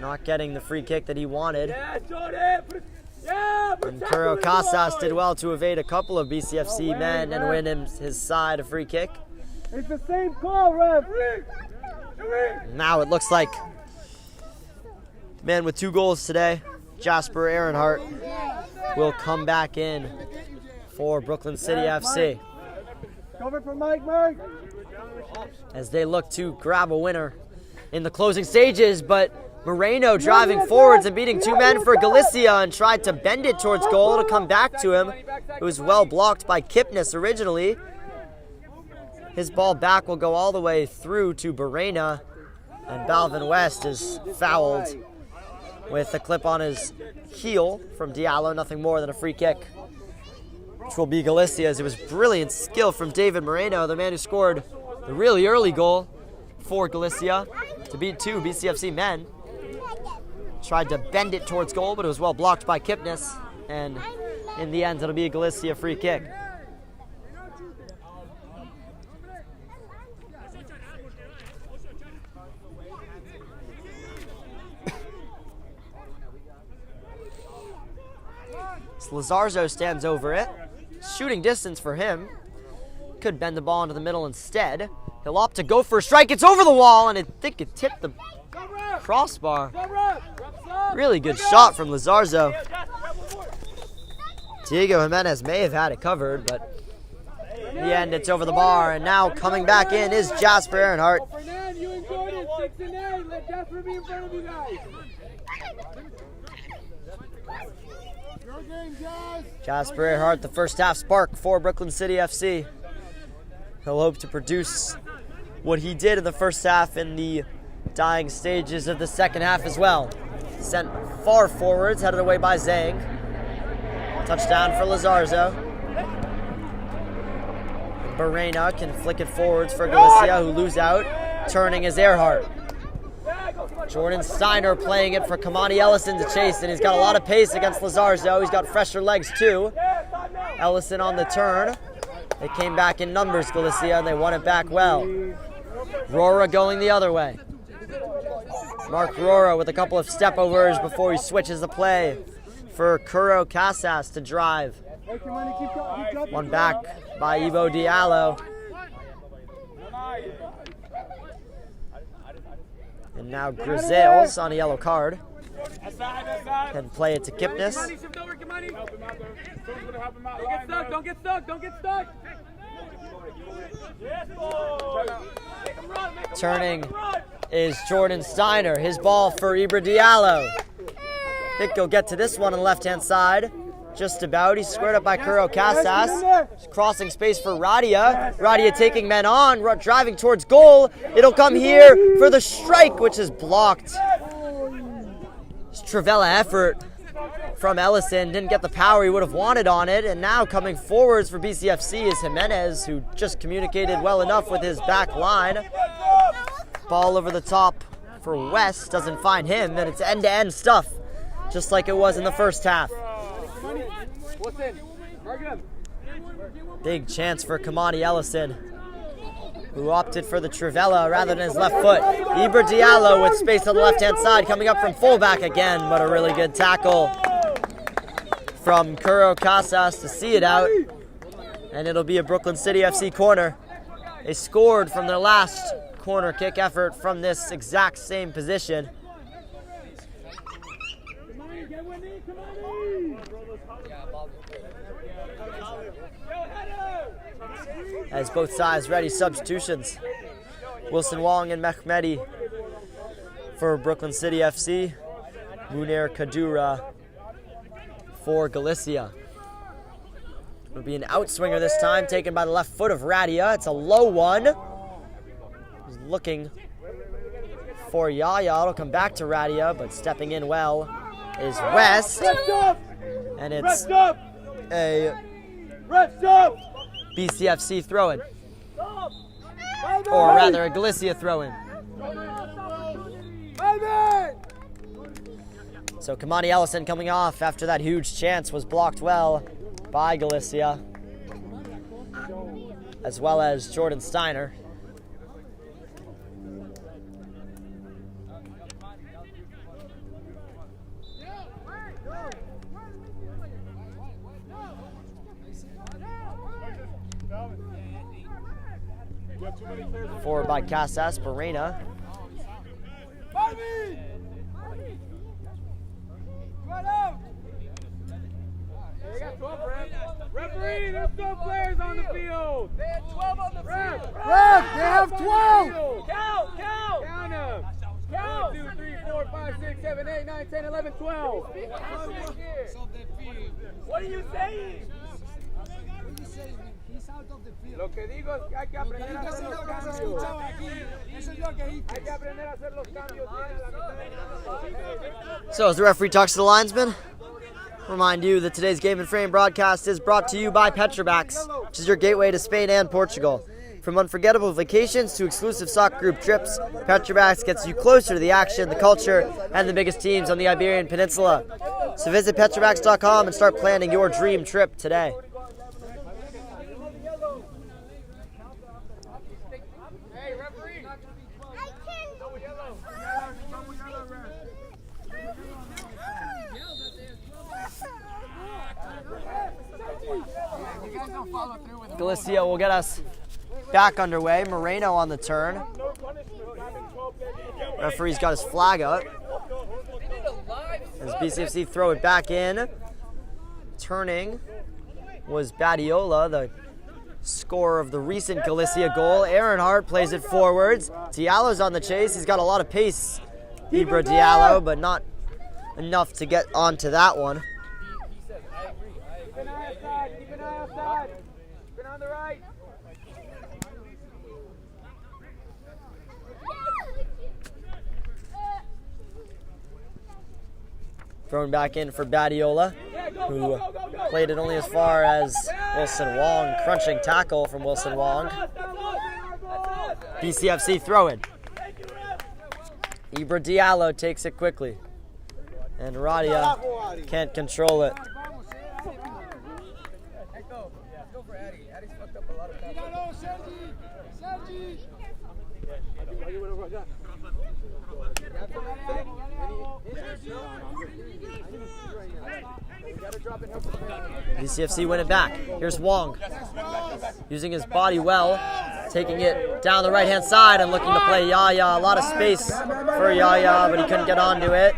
Not getting the free kick that he wanted. And Kuro Casas did well to evade a couple of BCFC men and win him his side a free kick. It's the same call, ref. Now it looks like the man with 2 goals today, Jasper Ehrenhart, will come back in for Brooklyn City FC Cover for Mike. as they look to grab a winner in the closing stages, but Moreno driving forwards and beating 2 men for Galicia and tried to bend it towards goal to come back to him. It was well blocked by Kipnis originally. His ball back will go all the way through to Barrena, and Balvin West is fouled with a clip on his heel from Diallo, nothing more than a free kick, which will be Galicia's. It was brilliant skill from David Moreno, the man who scored the really early goal for Galicia to beat 2 BCFC men. tried to bend it towards goal, but it was well blocked by Kipnis. And in the end, it'll be a Galicia free kick. Lazarzo stands over it. Shooting distance for him. Could bend the ball into the middle instead. He'll opt to go for a strike. It's over the wall, and I think it tipped the crossbar. Really good shot from Lazarzo. Diego Jimenez may have had it covered, but in the end, it's over the bar. And now coming back in is Jasper Earnhardt. Jasper Earnhardt, the first half spark for Brooklyn City FC. He'll hope to produce what he did in the first half in the dying stages of the second half as well. Sent far forwards, headed away by Zhang. Touchdown for Lazarzo. Barrena can flick it forwards for Galicia, who lose out. Turning is Earnhardt. Jordan Steiner playing it for Kamani Ellison to chase, and he's got a lot of pace against Lazarzo. He's got fresher legs too. Ellison on the turn. They came back in numbers, Galicia, and they won it back well. Rora going the other way. Mark Rora with a couple of step-overs before he switches the play for Kuro Casas to drive. One back by Ibo Diallo. And now Grisales on a yellow card. Can play it to Kipnis. Don't get stuck. Turning is Jordan Steiner. His ball for Ibra Diallo. Think he'll get to this one on the left-hand side. Just about. He's squared up by Kuro Casas. Crossing space for Radia. Radia taking men on, driving towards goal. It'll come here for the strike, which is blocked. Travella effort from Ellison. Didn't get the power he would have wanted on it. And now coming forwards for BCFC is Jimenez, who just communicated well enough with his back line. Ball over the top for West. Doesn't find him, and it's end-to-end stuff, just like it was in the first half. Big chance for Kamani Ellison, who opted for the Trivella rather than his left foot. Ibra Diallo with space on the left-hand side, coming up from fullback again, but a really good tackle from Kuro Casas to see it out. And it'll be a Brooklyn City FC corner. They scored from their last corner kick effort from this exact same position. As both sides ready substitutions. Wilson Wong and Mehmedi for Brooklyn City FC. Munir Kadura for Galicia. It'll be an outswinger this time, taken by the left foot of Radia. It's a low one. He's looking for Yaya. It'll come back to Radia, but stepping in well is West. And it's a BCFC throw-in. Or rather, a Galicia throw-in. So Kamani Ellison coming off after that huge chance was blocked well by Galicia, as well as Jordan Steiner. Forward by Casas, Barrena. Referee, there's 12 players on the field. They had 12 on the field. Ref, they have 12. Count them. Count. 1, 2, 3, 4, 5, 6, 7, 8, 9, 10, 11, 12. What are you saying? Lo que digo es que hay que aprender a hacer los cambios. Hay que aprender a hacer los cambios. So as the referee talks to the linesman, remind you that today's Game and Frame broadcast is brought to you by Petrobax, which is your gateway to Spain and Portugal. From unforgettable vacations to exclusive soccer group trips, Petrobras gets you closer to the action, the culture, and the biggest teams on the Iberian Peninsula. So visit Petrobras.com and start planning your dream trip today. Galicia will get us back underway. Moreno on the turn. Referee's got his flag up. As BCFC throw it back in. Turning was Badiola, the scorer of the recent Galicia goal. Ehrenhardt plays it forwards. Diallo's on the chase. He's got a lot of pace, Ibra Diallo, but not enough to get onto that one. Keep an eye outside. Keep on the right. Thrown back in for Badiola, who played it only as far as Wilson Wong. Crunching tackle from Wilson Wong. BCFC throw in. Ibra Diallo takes it quickly. And Radia can't control it. BCFC win it back. Here's Wong, using his body well, taking it down the right-hand side and looking to play Yaya. A lot of space for Yaya, but he couldn't get onto it.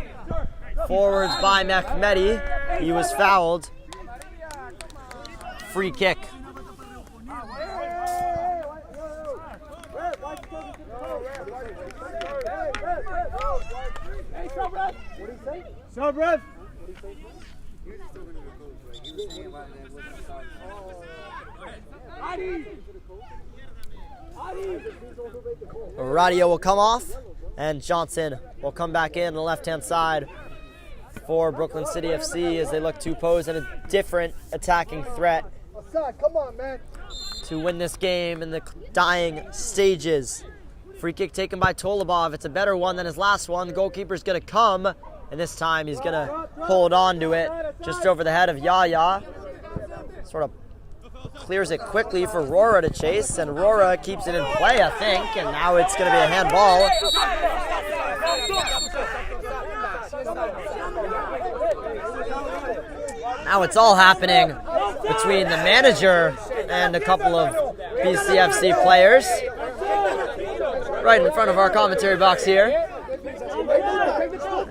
Forwards by Mehmeti. He was fouled. Free kick. So, Brett. Radio will come off, and Johnson will come back in on the left-hand side for Brooklyn City FC as they look to pose a different attacking threat Come on, man. to win this game in the dying stages. Free kick taken by Tolubov. It's a better one than his last one. The goalkeeper's going to come, and this time he's going to hold on to it just over the head of Yaya. Sort of clears it quickly for Rora to chase, and Rora keeps it in play, I think, and now it's going to be a handball. Now it's all happening between the manager and a couple of BCFC players. Right in front of our commentary box here.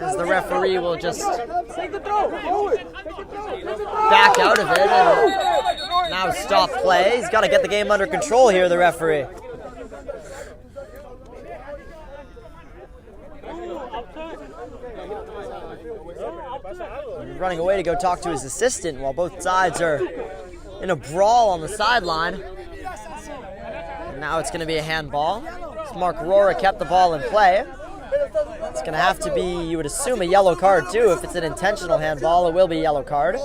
As the referee will just back out of it and now stop play. He's got to get the game under control here, the referee. He's running away to go talk to his assistant while both sides are in a brawl on the sideline. And now it's going to be a handball. Mark Rora kept the ball in play. It's going to have to be, you would assume, a yellow card too. If it's an intentional handball, it will be a yellow card.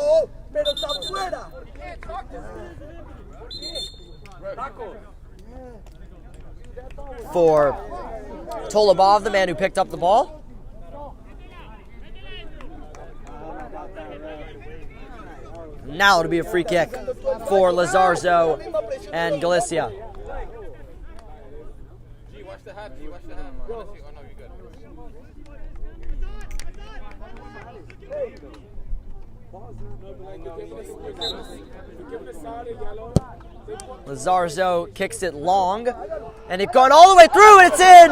For Tolubov, the man who picked up the ball. Now it'll be a free kick for Lazarzo and Galicia. Lazarzo kicks it long, and it gone all the way through, and it's in!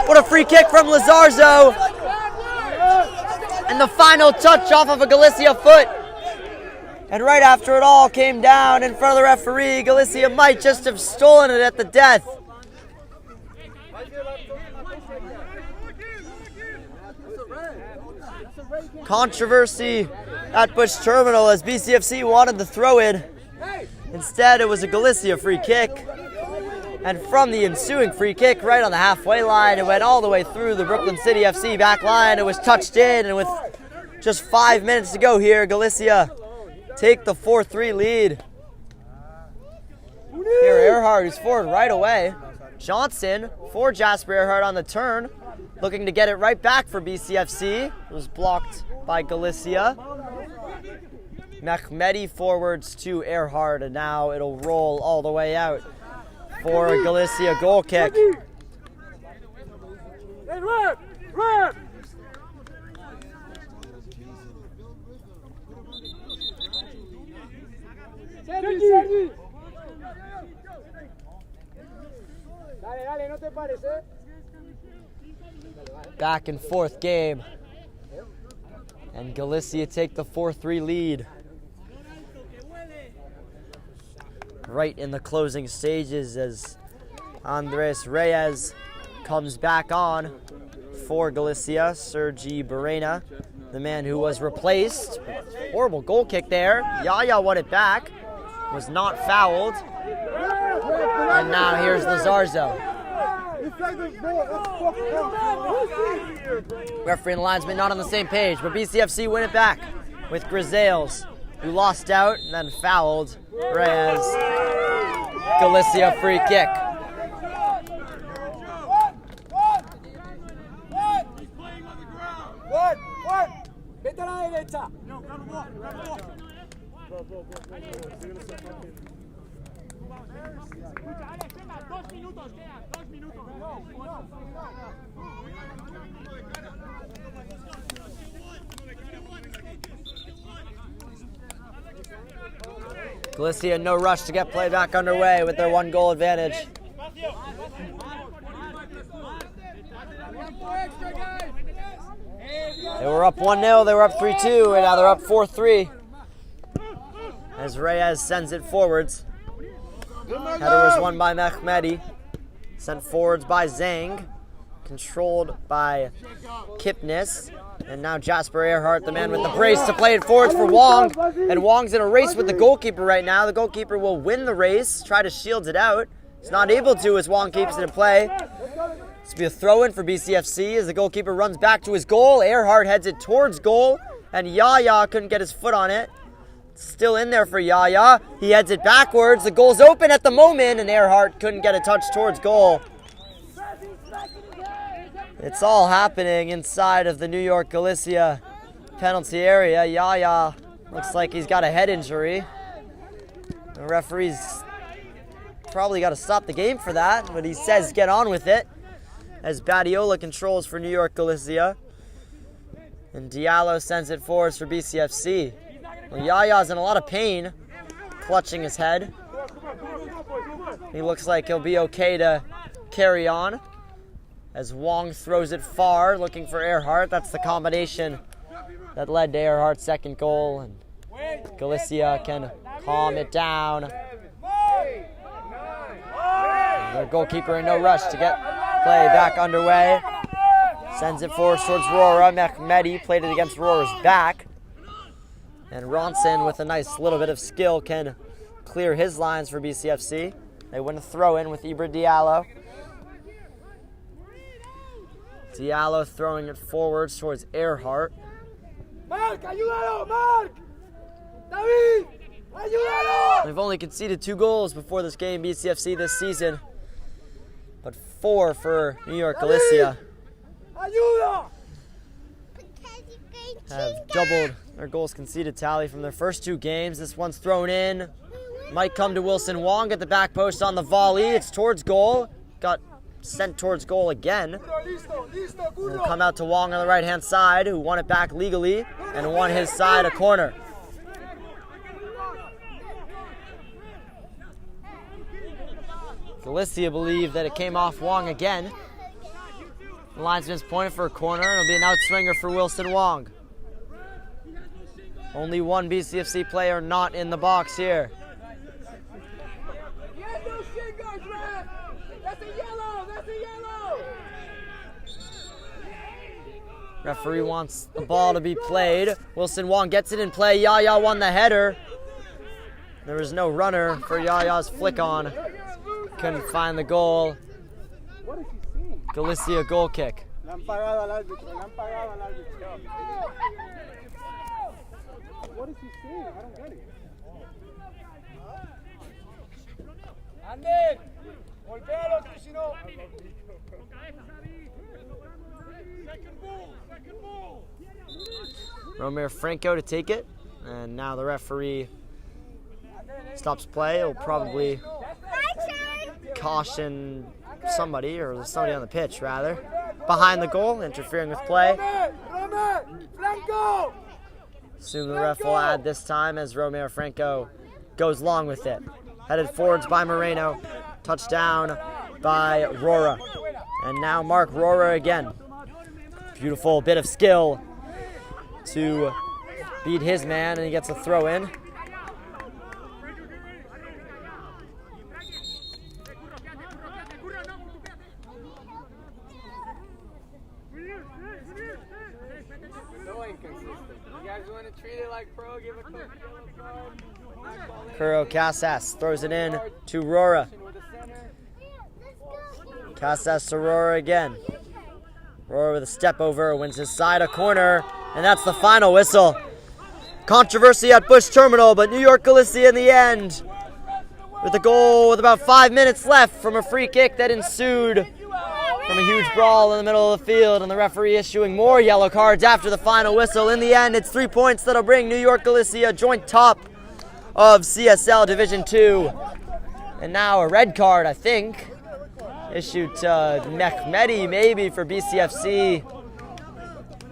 What a free kick from Lazarzo! And the final touch off of a Galicia foot. And right after it all came down in front of the referee, Galicia might just have stolen it at the death. Controversy at Bush Terminal as BCFC wanted the throw-in. Instead, it was a Galicia free kick. And from the ensuing free kick right on the halfway line, it went all the way through the Brooklyn City FC back line. It was touched in, and with just 5 minutes to go here, Galicia take the 4-3 lead. Here, Earhart, who's forward right away. Johnson for Jasper Earhart on the turn, looking to get it right back for BCFC. It was blocked by Galicia. Mehmedi forwards to Earhart, and now it'll roll all the way out for a Galicia goal kick. Back and forth game. And Galicia take the 4-3 lead. Right in the closing stages as Andres Reyes comes back on for Galicia. Sergi Barrena, the man who was replaced. Horrible goal kick there. Yaya won it back. Was not fouled. And now here's Lazarzo. Referee and linesman not on the same page, but BCFC win it back with Grisales, who lost out and then fouled Reyes. Galicia free kick. Galicia no rush to get play back underway with their 1-goal advantage. They were up 1-0, they were up 3-2, and now they're up 4-3. As Reyes sends it forwards. Header was won by Mehmedi. Sent forwards by Zhang. Controlled by Kipnis. And now Jasper Earhart, the man with the brace, to play it forwards for Wong. And Wong's in a race with the goalkeeper right now. The goalkeeper will win the race, try to shield it out. He's not able to as Wong keeps it in play. This will be a throw-in for BCFC as the goalkeeper runs back to his goal. Earhart heads it towards goal, and Yaya couldn't get his foot on it. Still in there for Yaya. He heads it backwards. The goal's open at the moment, and Earhart couldn't get a touch towards goal. It's all happening inside of the New York Galicia penalty area. Yaya looks like he's got a head injury. The referee's probably got to stop the game for that, but he says get on with it as Badiola controls for New York Galicia. And Diallo sends it forwards for BCFC. Well, Yaya's in a lot of pain, clutching his head. He looks like he'll be okay to carry on as Wong throws it far, looking for Earhart. That's the combination that led to Earhart's second goal, and Galicia can calm it down. Their goalkeeper in no rush to get play back underway. Sends it forward towards Rora. Mehmedi played it against Rora's back. And Ronson, with a nice little bit of skill, can clear his lines for BCFC. They win a throw-in with Ibra Diallo. Diallo throwing it forwards towards Earhart. Mark, ayúdalo, Mark! David, ayúdalo! They've only conceded 2 goals before this game, BCFC, this season, but 4 for New York Galicia. Ayuda! Have doubled their goals conceded tally from their first 2 games. This one's thrown in. Might come to Wilson Wong at the back post on the volley. It's towards goal. Got sent towards goal again. It'll come out to Wong on the right-hand side, who won it back legally and won his side a corner. Galicia believe that it came off Wong again. The linesman's pointed for a corner, and it'll be an outswinger for Wilson Wong. Only one BCFC player not in the box here. Referee wants the ball to be played. Wilson Wong gets it in play. Yaya won the header. There was no runner for Yaya's flick on. Couldn't find the goal. Galicia goal kick. What is he saying? I don't get it. Romeo Franco to take it, and now the referee stops play. He'll probably caution somebody, or somebody on the pitch rather, behind the goal, interfering with play. Assume the ref will add this time as Romeo Franco goes long with it. Headed forwards by Moreno, touchdown by Rora. And now Mark Rora again. Beautiful bit of skill to beat his man, and he gets a throw in. So inconsistent. You guys want to treat it like pro? Give a quick yellow card. Kuro Casas throws it in to Rora. Casas to Rora again. Rora with a step over, wins his side, a corner, and that's the final whistle. Controversy at Bush Terminal, but New York Galicia in the end with a goal with about 5 minutes left from a free kick that ensued from a huge brawl in the middle of the field, and the referee issuing more yellow cards after the final whistle. In the end, it's 3 points that'll bring New York Galicia joint top of CSL Division 2. And now a red card, I think, issued to Mehmedi maybe for BCFC.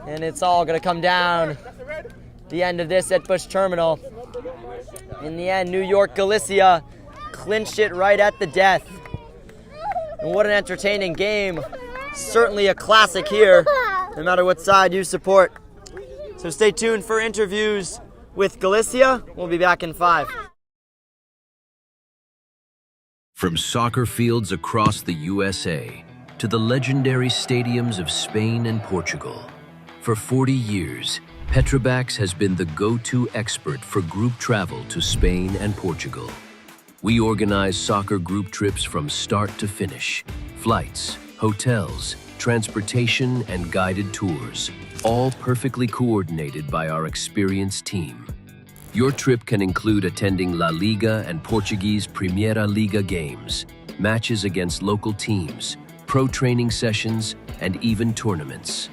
And it's all going to come down the end of this at Bush Terminal. In the end, New York Galicia clinched it right at the death. And what an entertaining game. Certainly a classic here, no matter what side you support. So stay tuned for interviews with Galicia. We'll be back in 5. From soccer fields across the USA to the legendary stadiums of Spain and Portugal, for 40 years, Petrobax has been the go-to expert for group travel to Spain and Portugal. We organize soccer group trips from start to finish. Flights, hotels, transportation, and guided tours, all perfectly coordinated by our experienced team. Your trip can include attending La Liga and Portuguese Primeira Liga games, matches against local teams, pro training sessions, and even tournaments.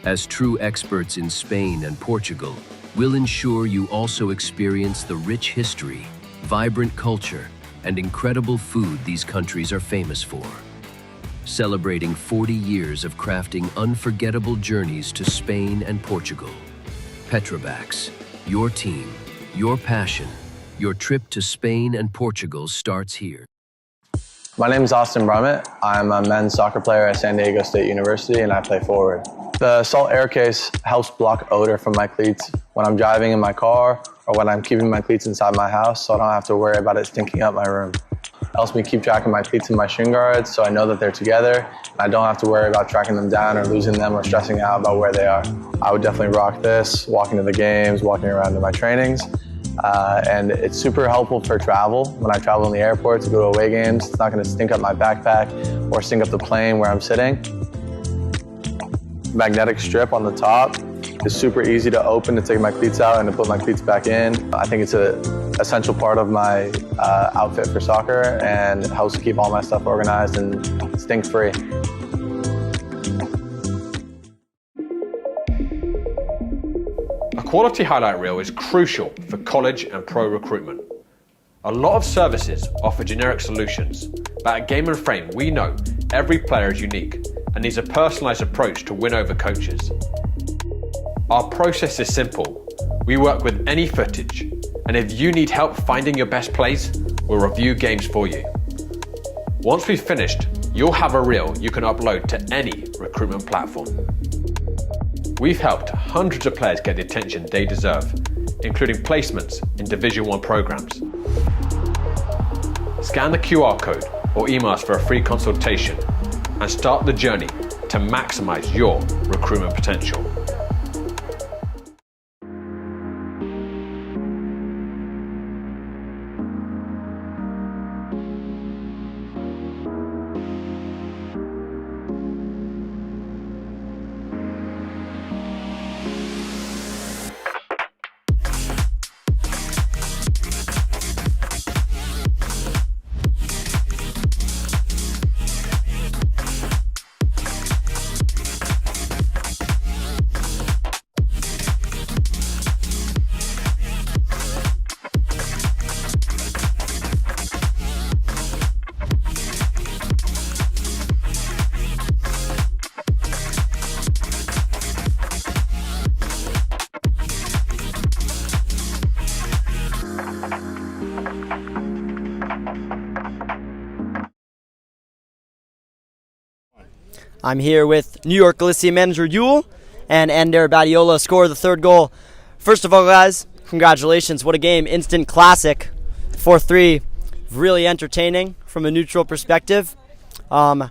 As true experts in Spain and Portugal, we'll ensure you also experience the rich history, vibrant culture, and incredible food these countries are famous for. Celebrating 40 years of crafting unforgettable journeys to Spain and Portugal. Petrobax, your team, your passion, your trip to Spain and Portugal starts here. My name is Austin Brummett. I'm a men's soccer player at San Diego State University, and I play forward. The salt air case helps block odor from my cleats when I'm driving in my car or when I'm keeping my cleats inside my house, so I don't have to worry about it stinking up my room. It helps me keep track of my cleats and my shin guards, so I know that they're together, and I don't have to worry about tracking them down or losing them or stressing out about where they are. I would definitely rock this, walking to the games, walking around to my trainings. And it's super helpful for travel. When I travel in the airport to go to away games, it's not going to stink up my backpack or stink up the plane where I'm sitting. Magnetic strip on the top is super easy to open to take my cleats out and to put my cleats back in. I think it's an essential part of my outfit for soccer, and it helps keep all my stuff organized and stink-free. A quality highlight reel is crucial for college and pro recruitment. A lot of services offer generic solutions, but at Game & Frame we know every player is unique and needs a personalised approach to win over coaches. Our process is simple. We work with any footage, and if you need help finding your best plays, we'll review games for you. Once we've finished, you'll have a reel you can upload to any recruitment platform. We've helped hundreds of players get the attention they deserve, including placements in Division 1 programs. Scan the QR code or email us for a free consultation and start the journey to maximize your recruitment potential. I'm here with New York Galicia manager Yule and Ender Badiola, scorer the third goal. First of all, guys, congratulations. What a game. Instant classic. 4-3. Really entertaining from a neutral perspective. From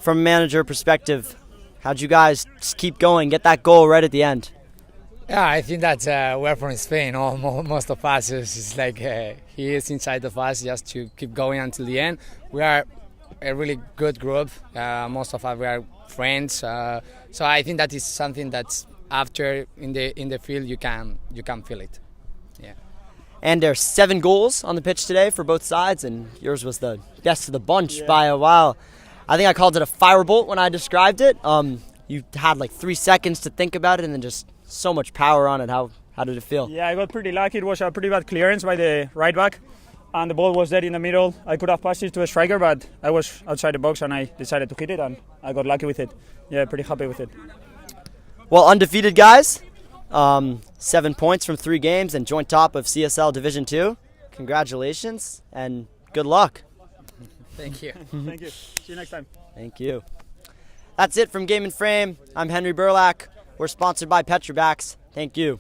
a manager perspective, how'd you guys just keep going, get that goal right at the end? Yeah, I think that we're from Spain. Most of us is like he is inside of us just to keep going until the end. We are a really good group. Most of us we are friends. So I think that is something that's after in the field you can feel it. Yeah. And there's 7 goals on the pitch today for both sides, and yours was the best of the bunch by a while. I think I called it a firebolt when I described it. You had like 3 seconds to think about it, and then just so much power on it. How did it feel? Yeah, I got pretty lucky. It was a pretty bad clearance by the right back, and the ball was dead in the middle. I could have passed it to a striker, but I was outside the box, and I decided to hit it, and I got lucky with it. Yeah, pretty happy with it. Well, undefeated guys, 7 points from 3 games, and joint top of CSL Division 2. Congratulations, and good luck. Thank you. Thank you. See you next time. Thank you. That's it from Game and Frame. I'm Henry Burlack. We're sponsored by Petrobacks. Thank you.